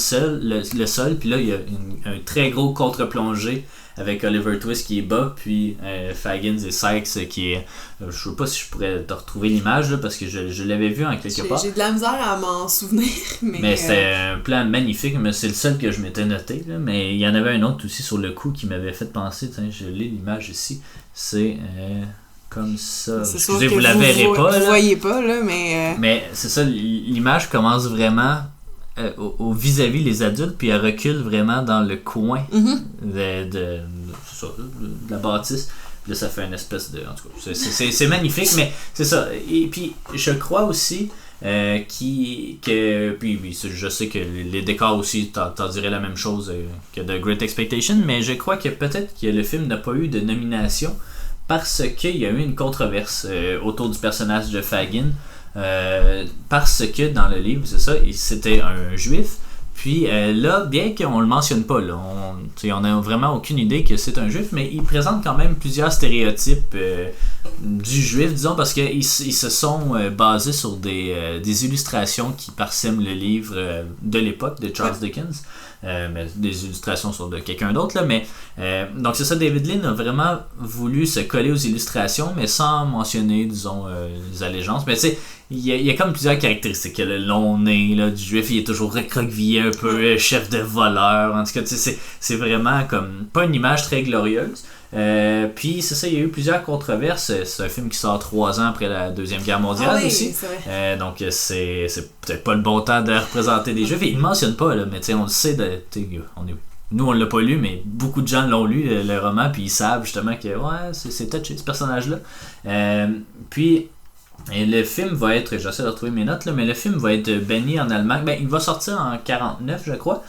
sol, puis là il y a un très gros contre-plongé avec Oliver Twist qui est bas, puis Fagin et Sykes qui est... je sais pas si je pourrais te retrouver l'image là, parce que je l'avais vu en quelque part. J'ai de la misère à m'en souvenir, mais c'est un plan magnifique, mais c'est le seul que je m'étais noté, là, mais il y en avait un autre aussi sur le coup qui m'avait fait penser, je lis l'image ici, c'est... comme ça. Excusez, vous la verrez pas. Vous voyez pas, là, mais... Mais c'est ça, l'image commence vraiment au vis-à-vis les adultes, puis elle recule vraiment dans le coin de la bâtisse. Puis là, ça fait une espèce de... En tout cas, c'est magnifique, mais c'est ça. Et puis, je crois aussi puis je sais que les décors aussi t'en dirais la même chose que The Great Expectation, mais je crois que peut-être que le film n'a pas eu de nomination parce qu'il y a eu une controverse autour du personnage de Fagin, parce que dans le livre, c'est ça, c'était un juif. Puis là, bien qu'on le mentionne pas, là, on n'a vraiment aucune idée que c'est un juif, mais il présente quand même plusieurs stéréotypes du juif, disons, parce qu'ils se sont basés sur des illustrations qui parsèment le livre de l'époque de Charles Dickens. Mais des illustrations sur de quelqu'un d'autre là, mais donc c'est ça, David Lean a vraiment voulu se coller aux illustrations mais sans mentionner, disons, les allégeances, mais tu sais, il y a comme plusieurs caractéristiques. Il y a le long nez là, du juif, il est toujours recroquevillé un peu, chef de voleur, en tout cas tu sais, c'est vraiment comme pas une image très glorieuse. Puis c'est ça, il y a eu plusieurs controverses. C'est un film qui sort 3 ans après la Deuxième Guerre mondiale aussi. Donc c'est peut-être pas le bon temps de représenter des juifs. Et il ne mentionne pas, là, mais on le sait, nous on l'a pas lu, mais beaucoup de gens l'ont lu, le roman, puis ils savent justement que c'est touché ce personnage-là. Puis le film va être, j'essaie de retrouver mes notes là, mais le film va être banni en Allemagne. Il va sortir en 1949, je crois.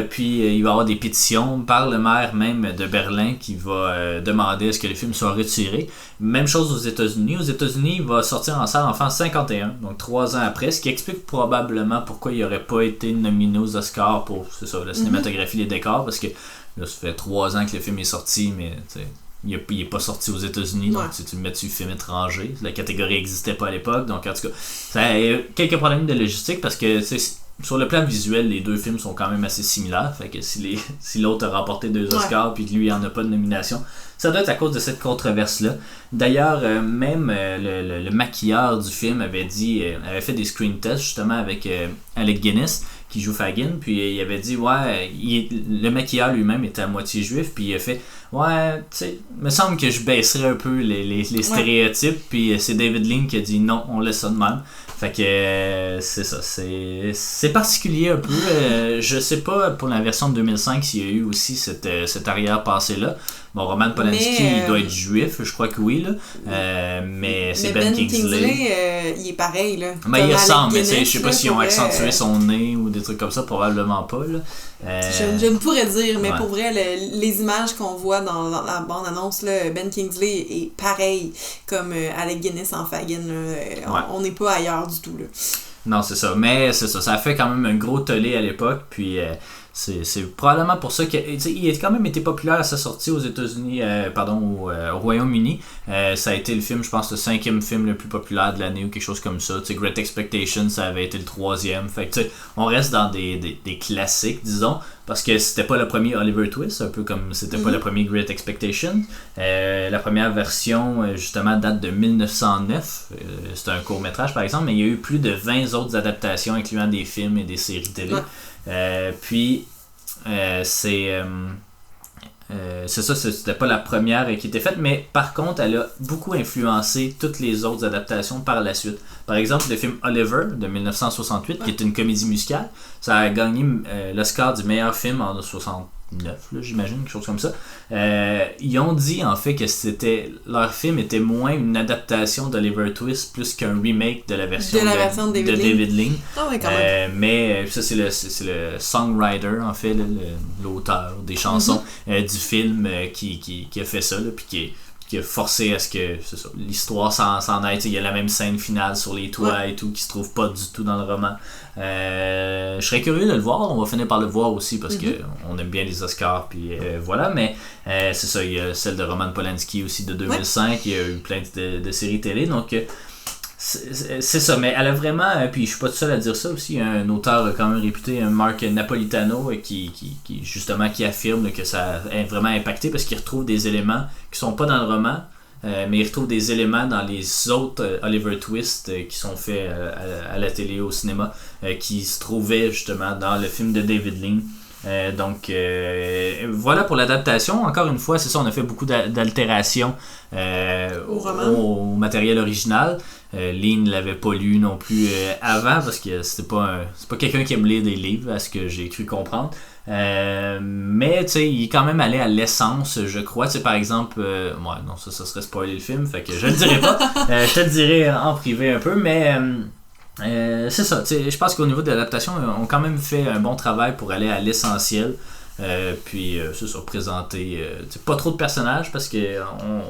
Puis il va y avoir des pétitions par le maire même de Berlin qui va demander à ce que le film soit retiré. Même chose aux États-Unis. Aux États-Unis, il va sortir en salle en 1951, donc 3 ans après, ce qui explique probablement pourquoi il n'aurait pas été nominé aux Oscars pour la cinématographie des décors, parce que là, ça fait 3 ans que le film est sorti, mais il n'est pas sorti aux États-Unis, donc si tu le mets dessus film étranger, la catégorie n'existait pas à l'époque, donc en tout cas, ça a quelques problèmes de logistique parce que sur le plan visuel, les deux films sont quand même assez similaires, fait que si l'autre a remporté 2 Oscars puis que lui il en a pas de nomination, ça doit être à cause de cette controverse-là. D'ailleurs, même le maquilleur du film avait fait des screen tests justement avec Alec Guinness qui joue Fagin, puis il avait dit le maquilleur lui-même était à moitié juif, puis il a fait tu sais, me semble que je baisserais un peu les stéréotypes, puis c'est David Lean qui a dit non, on laisse ça de même. Fait que c'est ça, c'est particulier un peu. Je sais pas pour la version de 2005 s'il y a eu aussi cet arrière-passé-là. Bon, Roman Polanski, il doit être juif, je crois que oui, là. Mais c'est Ben Kingsley. Il est pareil, là. Mais il ressemble, mais je sais pas s'ils ont accentué son nez ou des trucs comme ça, probablement pas, là. Je ne pourrais dire, mais pour vrai, les images qu'on voit dans la bande-annonce, là, Ben Kingsley est pareil comme Alec Guinness en Fagin. On n'est pas ailleurs du tout. Là. Non, c'est ça. Mais c'est ça. Ça a fait quand même un gros tollé à l'époque. Puis c'est probablement pour ça qu'il a quand même été populaire à sa sortie aux États-Unis, au Royaume-Uni. Ça a été le film, je pense, le 5e film le plus populaire de l'année ou quelque chose comme ça. T'sais, Great Expectations, ça avait été le 3e. Fait que on reste dans des classiques, disons. Parce que c'était pas le premier Oliver Twist, un peu comme c'était pas le premier Great Expectations. La première version, justement, date de 1909. C'est un court-métrage, par exemple, mais il y a eu plus de 20 autres adaptations, incluant des films et des séries télé. C'est ça, c'était pas la première qui était faite, mais par contre, elle a beaucoup influencé toutes les autres adaptations par la suite. Par exemple, le film Oliver de 1968, qui est une comédie musicale, ça a gagné l'Oscar du meilleur film en 69, là, j'imagine, quelque chose comme ça. Ils ont dit en fait que leur film était moins une adaptation d'Oliver Twist plus qu'un remake de la version de David Lean. Oh, ouais, quand même. Mais ça, c'est le songwriter, en fait, l'auteur des chansons du film qui a fait ça, là, puis qui a forcé à ce que l'histoire s'en aille. Il y a la même scène finale sur les toits et tout qui se trouve pas du tout dans le roman. Je serais curieux de le voir, on va finir par le voir aussi parce que on aime bien les Oscars, puis voilà, mais c'est ça, il y a celle de Roman Polanski aussi de 2005, il y a eu plein de séries télé, donc c'est ça, mais elle a vraiment, puis je suis pas tout seul à dire ça aussi, un auteur quand même réputé, Mark Napolitano, qui justement qui affirme que ça a vraiment impacté parce qu'il retrouve des éléments qui sont pas dans le roman, mais il retrouve des éléments dans les autres Oliver Twist qui sont faits à la télé, au cinéma, qui se trouvaient justement dans le film de David Lean. Donc voilà pour l'adaptation. Encore une fois, c'est ça, on a fait beaucoup d'altérations au matériel original. Lean ne l'avait pas lu non plus avant parce que c'est pas quelqu'un qui aime lire des livres, à ce que j'ai cru comprendre. Mais tu sais, il est quand même allé à l'essence, je crois. Tu sais, par exemple, non, ça serait spoiler le film, fait que je le dirai pas. Je te le dirai en privé un peu, mais c'est ça. Je pense qu'au niveau de l'adaptation, on a quand même fait un bon travail pour aller à l'essentiel. Puis c'est ça, présenter pas trop de personnages parce que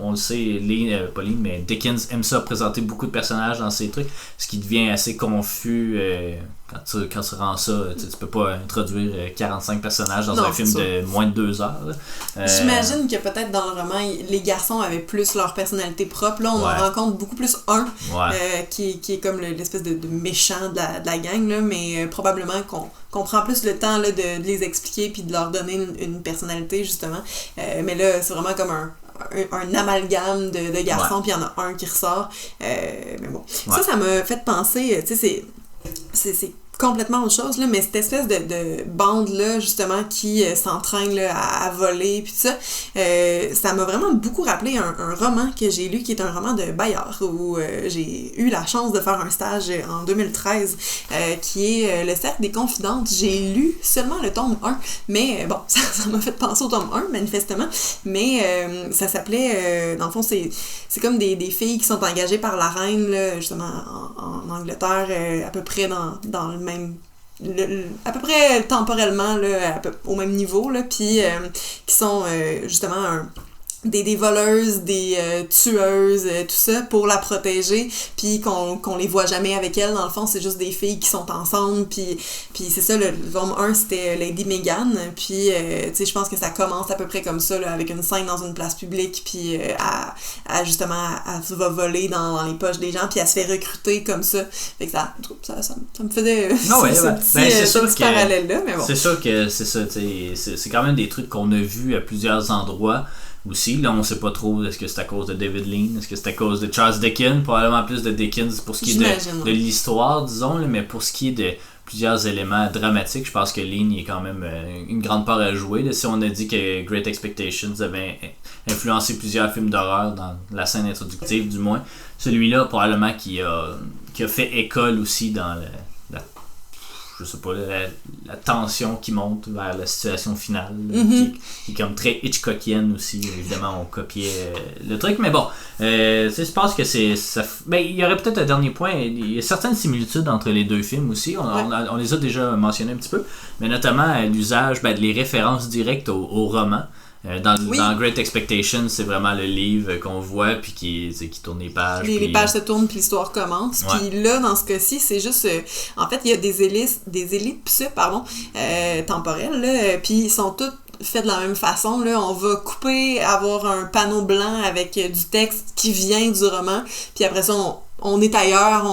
on le sait, mais Dickens aime ça, présenter beaucoup de personnages dans ses trucs, ce qui devient assez confus quand tu rends ça, tu peux pas introduire 45 personnages dans un film de moins de 2 heures. J'imagine que peut-être dans le roman, les garçons avaient plus leur personnalité propre. Là, on en rencontre beaucoup plus un qui est comme l'espèce de méchant de la gang, là, mais probablement qu'on prend plus le temps là, de les expliquer puis de leur donner une personnalité, justement. Mais là, c'est vraiment comme un amalgame de garçons, puis il y en a un qui ressort. Mais bon, ça m'a fait penser, tu sais, c'est complètement autre chose, là, mais cette espèce de bande-là, justement, qui s'entraîne là, à voler, puis ça, ça m'a vraiment beaucoup rappelé un roman que j'ai lu, qui est un roman de Bayard, où j'ai eu la chance de faire un stage en 2013, qui est Le Cercle des Confidentes. J'ai lu seulement le tome 1, mais bon, ça m'a fait penser au tome 1, manifestement, mais ça s'appelait, dans le fond, c'est comme des filles qui sont engagées par la reine, là, justement, en Angleterre, à peu près dans le même à peu près temporellement là, au même niveau là, puis qui sont justement des voleuses, des tueuses, tout ça, pour la protéger, puis qu'on les voit jamais avec elle. Dans le fond, c'est juste des filles qui sont ensemble, puis c'est ça, le tome 1, c'était Lady Megan, puis tu sais, je pense que ça commence à peu près comme ça, là, avec une scène dans une place publique, puis justement, elle va voler dans les poches des gens, puis elle se fait recruter comme ça. Fait que ça me faisait ce petit parallèle-là, mais bon. C'est sûr que c'est ça, c'est quand même des trucs qu'on a vus à plusieurs endroits. Aussi, là, on sait pas trop, est-ce que c'est à cause de David Lean, est-ce que c'est à cause de Charles Dickens, probablement plus de Dickens pour ce qui est de l'histoire, disons, là, mais pour ce qui est de plusieurs éléments dramatiques, je pense que Lean il y a quand même une grande part à jouer. Là, si on a dit que Great Expectations avait influencé plusieurs films d'horreur dans la scène introductive, du moins, celui-là, probablement qui a qui a fait école aussi dans je sais pas, la tension qui monte vers la situation finale, qui est comme très Hitchcockienne aussi. Évidemment, on copiait le truc, mais bon, je pense que il y aurait peut-être un dernier point. Il y a certaines similitudes entre les deux films aussi. On les a déjà mentionnés un petit peu, mais notamment l'usage, les références directes au roman. Dans Great Expectations, c'est vraiment le livre qu'on voit puis qui tourne les pages. Les pages se tournent puis l'histoire commence. Ouais. Puis là, dans ce cas-ci, c'est juste... en fait, il y a des ellipses temporelles, là, puis ils sont toutes faites de la même façon. Là. On va avoir un panneau blanc avec du texte qui vient du roman, puis après ça, on est ailleurs,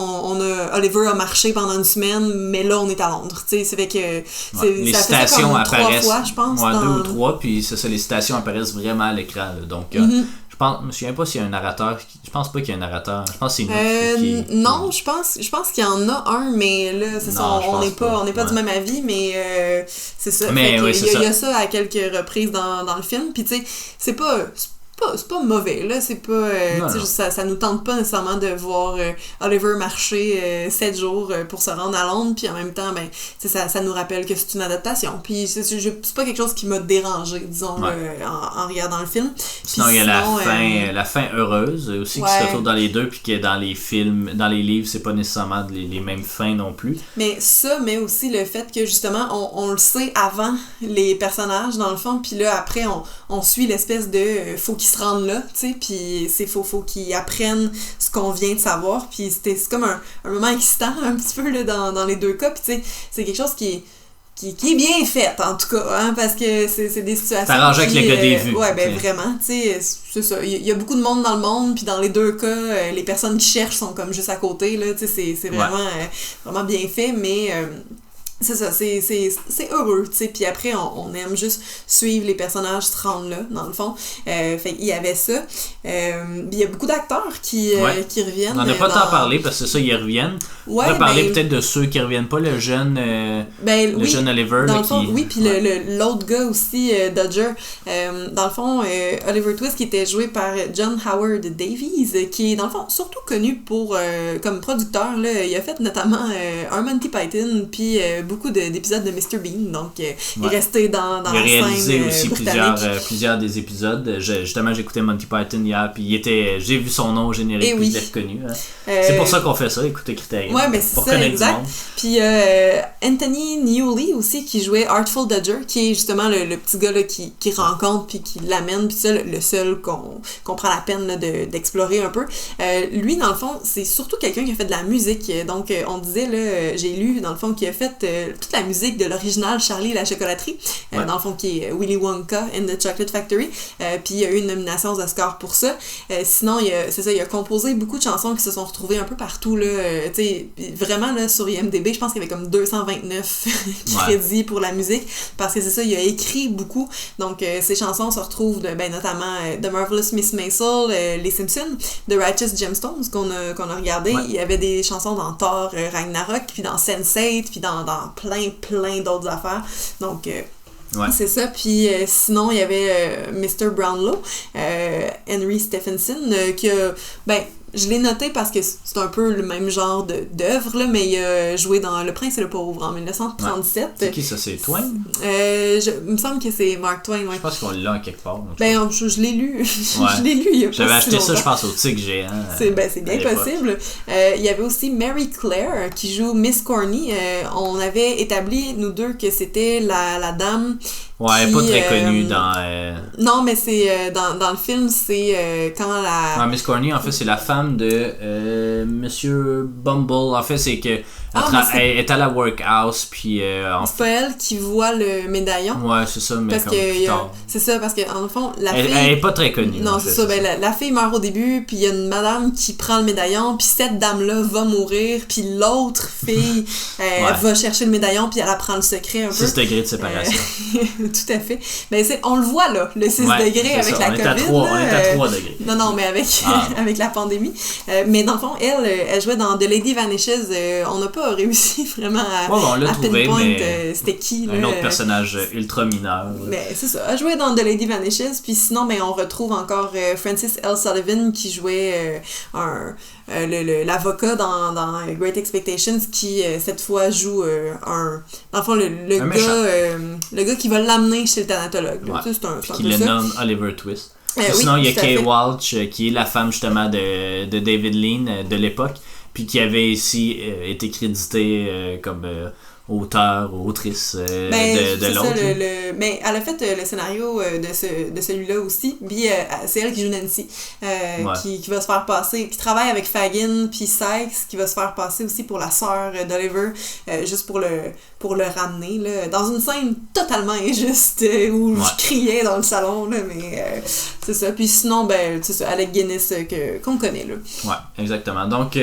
Oliver a marché pendant une semaine, mais là, on est à Londres. Tu sais, c'est fait que... les citations apparaissent 3 fois, je pense. 2 ou 3, puis c'est ça, les citations apparaissent vraiment à l'écran. Là. Donc, je me souviens pas s'il y a un narrateur. Je pense pas qu'il y a un narrateur. Je pense que c'est une non, je pense qu'il y en a un, mais là, c'est ça, on n'est pas du même avis, mais c'est ça. Mais il y a ça à quelques reprises dans le film, puis tu sais, c'est pas mauvais, là, c'est pas... ça nous tente pas nécessairement de voir Oliver marcher 7 jours pour se rendre à Londres, puis en même temps, ça nous rappelle que c'est une adaptation, puis c'est pas quelque chose qui m'a dérangé, disons, en regardant le film. Sinon, il y a la fin heureuse aussi, qui se retrouve dans les deux, puis que dans les films, dans les livres, c'est pas nécessairement les mêmes fins non plus. Mais aussi le fait que, justement, on le sait avant les personnages, dans le fond, puis là, après, on suit l'espèce de... faut qu'ils se rendent là, tu sais, puis c'est faut qu'ils apprennent ce qu'on vient de savoir, puis c'est comme un moment excitant un petit peu là, dans les deux cas, puis tu sais, c'est quelque chose qui est bien fait, en tout cas, hein, parce que c'est des situations t'arranges avec le gars des vues. Ouais, vraiment, tu sais, c'est ça. Il y a beaucoup de monde dans le monde, puis dans les deux cas, les personnes qui cherchent sont comme juste à côté, là, tu sais, c'est vraiment, vraiment bien fait, mais... c'est ça, c'est heureux, tu sais, puis après, on aime juste suivre les personnages se rendre là, dans le fond. Fait qu'il y avait ça. Il y a beaucoup d'acteurs qui reviennent. On n'a pas tant parlé, parce que ça, ils reviennent. On va parler peut-être de ceux qui reviennent pas, le jeune jeune Oliver. Dans le fond, oui, puis l'autre gars aussi, Dodger. Dans le fond, Oliver Twist, qui était joué par John Howard Davies, qui est, dans le fond, surtout connu pour comme producteur, là. Il a fait notamment un Monty Python, puis beaucoup d'épisodes de Mr. Bean, donc il est resté dans la scène. Il a réalisé aussi plusieurs des épisodes. Justement, j'écoutais Monty Python hier, puis j'ai vu son nom au générique, puis je l'ai reconnu. Hein. C'est pour ça qu'on fait ça, écouter Criterion. Ouais, mais c'est pour ça, connaître exact. du monde. Puis Anthony Newley aussi, qui jouait Artful Dodger, qui est justement le petit gars là, qui rencontre, puis qui l'amène, puis ça, le seul qu'on prend la peine là, d'explorer un peu. Lui, dans le fond, c'est surtout quelqu'un qui a fait de la musique. Donc, on disait, là, j'ai lu, dans le fond, qui a fait toute la musique de l'original Charlie et la chocolaterie, dans le fond, qui est Willy Wonka and the Chocolate Factory. Puis, il y a eu une nomination aux Oscars pour ça. Sinon, il a composé beaucoup de chansons qui se sont retrouvées un peu partout, là. Tu sais, vraiment, là, sur IMDb, je pense qu'il y avait comme 229 crédits pour la musique, parce que c'est ça, il a écrit beaucoup. Donc, ces chansons se retrouvent notamment The Marvelous Miss Maisel, Les Simpsons, The Righteous Gemstones, qu'on a regardé. Il y avait des chansons dans Thor, Ragnarok, puis dans Sense8, puis dans plein d'autres affaires. Donc, c'est ça. Puis sinon, il y avait Mr. Brownlow, Henry Stephenson, qui a... je l'ai noté parce que c'est un peu le même genre d'œuvre, là, mais il a joué dans Le Prince et le Pauvre en 1937. C'est qui ça? C'est Twain? Il me semble que c'est Mark Twain. Ouais. Je pense qu'on l'a en quelque part. Je l'ai lu. Je l'ai lu il y a pas J'avais acheté longtemps. ça, je pense, au Tigre Géant. C'est bien possible. Il y avait aussi Mary Claire qui joue Miss Corny. On avait établi, nous deux, que c'était la dame... Ouais, pas très connue dans... Non, mais c'est dans le film, c'est quand la... Miss Corny, en fait, c'est la femme de Monsieur Bumble. En fait, c'est que elle est à la workhouse, puis... c'est pas elle qui voit le médaillon. Ouais, c'est ça, mais comme plus tard. C'est ça, parce qu'en fond, la fille... Elle est pas très connue. Non, c'est ça. La fille meurt au début, puis il y a une madame qui prend le médaillon, puis cette dame-là va mourir, puis l'autre fille va chercher le médaillon, puis elle apprend le secret un peu. C'est ce degré de séparation. tout à fait. Mais on le voit là, le 6 degrés avec la COVID. On est à 3 degrés. Non, mais avec la pandémie. Mais dans le fond, elle jouait dans The Lady Vanishes. On n'a pas réussi vraiment à pinpoint c'était qui. Un autre personnage ultra mineur. Mais c'est ça, elle jouait dans The Lady Vanishes. Puis sinon, on retrouve encore Francis L. Sullivan qui jouait l'avocat dans Great Expectations qui cette fois joue dans le fond le gars qui va l'amener chez le thanatologue. Ouais. C'est qui le nomme Oliver Twist. Sinon il y a Kay Walsh qui est la femme justement de David Lean de l'époque, puis qui avait ici été créditée comme auteur ou autrice de l'autre. Mais elle a fait le scénario de celui-là aussi. Puis c'est elle qui joue Nancy, qui va se faire passer, qui travaille avec Fagin puis Sykes, qui va se faire passer aussi pour la sœur d'Oliver, juste pour le ramener là, dans une scène totalement injuste où je criais dans le salon là, mais c'est ça. Puis sinon c'est ça, Alec Guinness qu'on connaît là. Ouais, exactement. Donc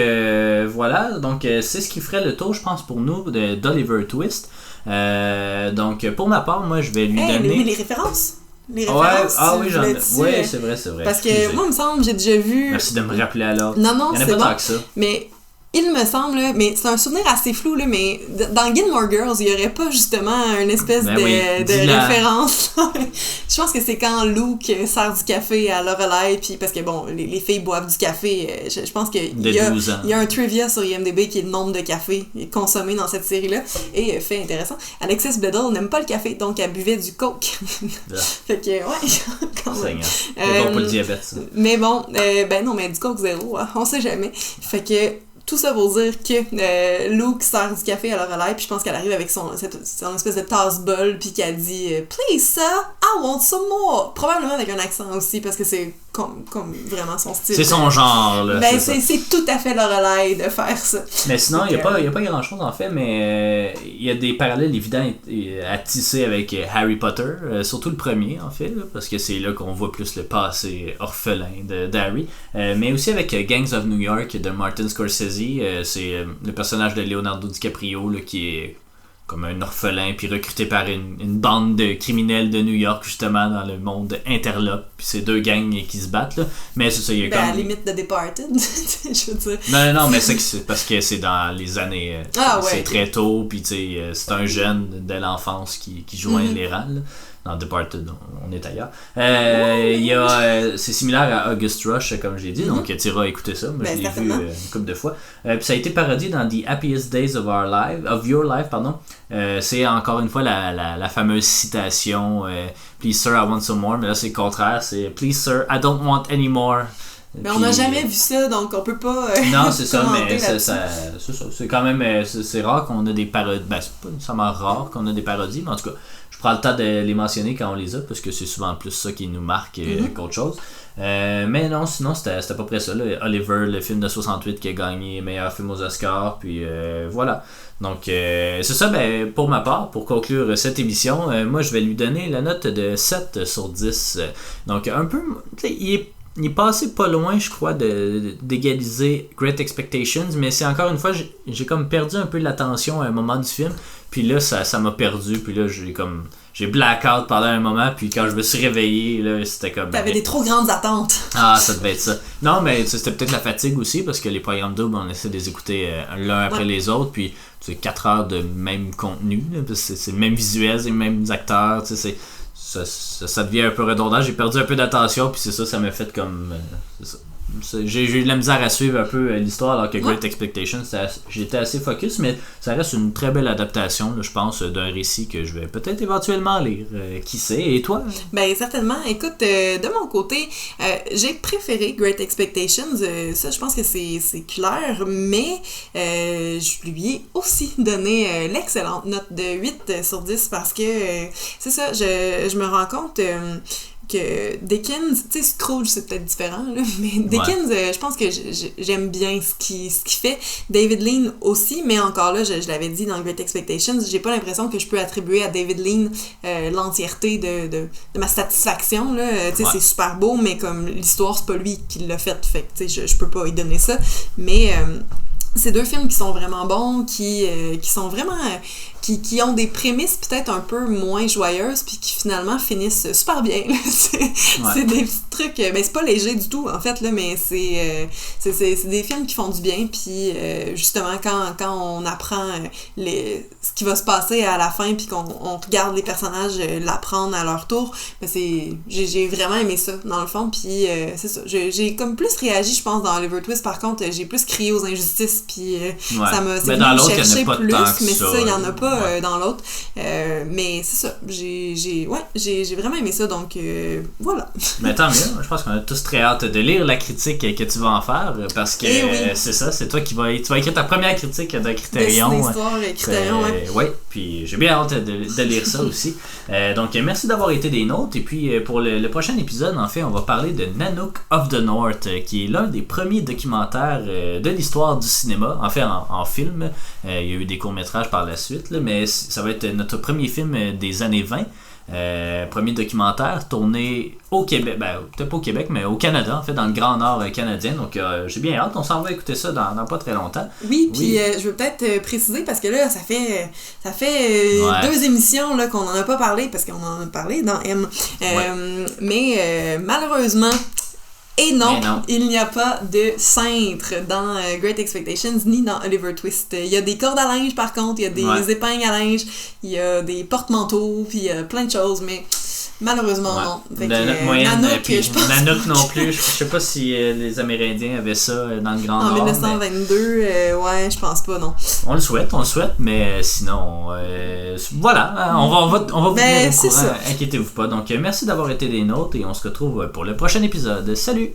voilà, donc c'est ce qui ferait le tour, je pense, pour nous d'Oliver Twist. Donc pour ma part, moi je vais lui donner les références. Oui, j'en ai. Oui, c'est vrai. Parce que moi, il me semble, j'ai déjà vu. Merci de me rappeler alors. Non, il n'y en a pas tant que ça. Mais il me semble, mais c'est un souvenir assez flou, là, mais dans Gilmore Girls, il n'y aurait pas justement une espèce de référence. Je pense que c'est quand Luke sert du café à Lorelai, puis parce que bon, les filles boivent du café. Je pense qu'il y a un trivia sur IMDb qui est le nombre de cafés consommés dans cette série-là. Et fait intéressant, Alexis Bledel n'aime pas le café, donc elle buvait du coke. Fait que, quand même. C'est bon pour le diabète, ça. Mais bon, non, mais du coke zéro, on sait jamais. Fait que tout ça pour dire que Luke sert du café à Lorelai, puis je pense qu'elle arrive avec son espèce de tasse-bol, puis qu'elle dit « Please, sir, I want some more ». Probablement avec un accent aussi, parce que c'est comme vraiment son style. C'est son genre, là. C'est tout à fait Lorelai de faire ça. Mais sinon, il n'y a pas grand-chose en fait, mais il y a des parallèles évidents à tisser avec Harry Potter, surtout le premier en fait, là, parce que c'est là qu'on voit plus le passé orphelin d'Harry, mais aussi avec Gangs of New York de Martin Scorsese. C'est le personnage de Leonardo DiCaprio là, qui est comme un orphelin puis recruté par une bande de criminels de New York justement dans le monde interlope, puis c'est deux gangs qui se battent là. Mais c'est ça, il y a comme à la limite de Departed. Je veux dire. Non, mais c'est parce que c'est dans les années c'est très tôt, puis tu sais c'est un jeune dès l'enfance qui joint les rangs là. Dans Departed, on est ailleurs. Il y a, c'est similaire à August Rush, comme j'ai dit, donc tu iras écouter ça. Moi, je l'ai vu une couple de fois. Puis ça a été parodié dans The Happiest Days of Your Life. C'est encore une fois la fameuse citation Please sir, I want some more, mais là c'est le contraire, c'est Please sir, I don't want any more. Mais on n'a jamais vu ça, donc on peut pas. Non, c'est ça, mais c'est ça. C'est quand même. C'est rare qu'on a des parodies. C'est pas nécessairement rare qu'on a des parodies, mais en tout cas, je prends le temps de les mentionner quand on les a, parce que c'est souvent plus ça qui nous marque qu'autre chose. Mais non, sinon, c'était à peu près ça. Là. Oliver, le film de 68 qui a gagné meilleur film aux Oscars, puis voilà. Donc, c'est ça, pour ma part, pour conclure cette émission, moi, je vais lui donner la note de 7 sur 10. Donc, un peu. Il est passé pas loin, je crois, d'égaliser Great Expectations, mais c'est encore une fois, j'ai comme perdu un peu l'attention à un moment du film, puis là, ça m'a perdu, puis là, j'ai blackout pendant un moment, puis quand je me suis réveillé, là, c'était comme... T'avais des trop grandes attentes. Ah, ça devait être ça. Non, mais c'était peut-être la fatigue aussi, parce que les programmes doubles, on essaie de les écouter l'un après les autres, puis c'est 4 heures de même contenu, là, parce que c'est le même visuel, c'est les mêmes acteurs, tu sais, ça devient un peu redondant. J'ai perdu un peu d'attention, puis c'est ça m'a fait comme... j'ai eu de la misère à suivre un peu l'histoire, alors que Great Expectations, j'étais assez focus, mais ça reste une très belle adaptation, là, je pense, d'un récit que je vais peut-être éventuellement lire. Qui sait? Et toi? Certainement. Écoute, de mon côté, j'ai préféré Great Expectations. Ça, je pense que c'est clair, mais je lui ai aussi donné l'excellente note de 8 sur 10 parce que, c'est ça, je me rends compte... que Dickens, tu sais, Scrooge c'est peut-être différent là, mais Dickens je pense que j'aime bien ce qu'il fait. David Lean aussi, mais encore là, je l'avais dit dans Great Expectations, j'ai pas l'impression que je peux attribuer à David Lean l'entièreté de ma satisfaction là. Tu sais, c'est super beau, mais comme l'histoire c'est pas lui qui l'a fait que tu sais, je peux pas y donner ça, mais c'est deux films qui sont vraiment bons, qui sont vraiment qui ont des prémices peut-être un peu moins joyeuses, puis qui finalement finissent super bien. C'est des petits trucs, ben c'est pas léger du tout en fait, là, mais c'est des films qui font du bien, puis justement quand on apprend ce qui va se passer à la fin, puis qu'on regarde les personnages l'apprendre à leur tour, ben j'ai vraiment aimé ça dans le fond, puis c'est ça, j'ai comme plus réagi, je pense, dans Oliver Twist. Par contre, j'ai plus crié aux injustices, puis ça m'a cherché plus, mais ça, il y en a pas dans l'autre. Mais c'est ça, j'ai vraiment aimé ça, donc voilà. Mais tant mieux, je pense qu'on a tous très hâte de lire la critique que tu vas en faire, parce que c'est ça, c'est toi qui vas écrire ta première critique de Criterion. Des histoires Criterion, Oui, puis j'ai bien hâte de lire ça aussi. Donc merci d'avoir été des nôtres, et puis pour le prochain épisode, en fait, on va parler de Nanook of the North, qui est l'un des premiers documentaires de l'histoire du cinéma, en fait en film. Il y a eu des courts-métrages par la suite, là, mais ça va être notre premier film des années 20. Premier documentaire tourné au Québec, peut-être pas au Québec, mais au Canada, en fait, dans le Grand Nord canadien. Donc j'ai bien hâte, on s'en va écouter ça dans pas très longtemps. Oui, puis je veux peut-être préciser, parce que là, ça fait 2 émissions là, qu'on n'en a pas parlé, parce qu'on en a parlé dans M. Mais malheureusement, et non, il n'y a pas de cintre dans Great Expectations ni dans Oliver Twist. Il y a des cordes à linge par contre, il y a des épingles à linge, il y a des porte-manteaux, puis il y a plein de choses, mais malheureusement non. Nanook non plus. Je sais pas si les Amérindiens avaient ça dans le Grand Nord. En 1922, ouais, je pense pas, non. On le souhaite, mais sinon, voilà, on va vous tenir au courant, inquiétez-vous pas. Donc merci d'avoir été des nôtres, et on se retrouve pour le prochain épisode. Salut!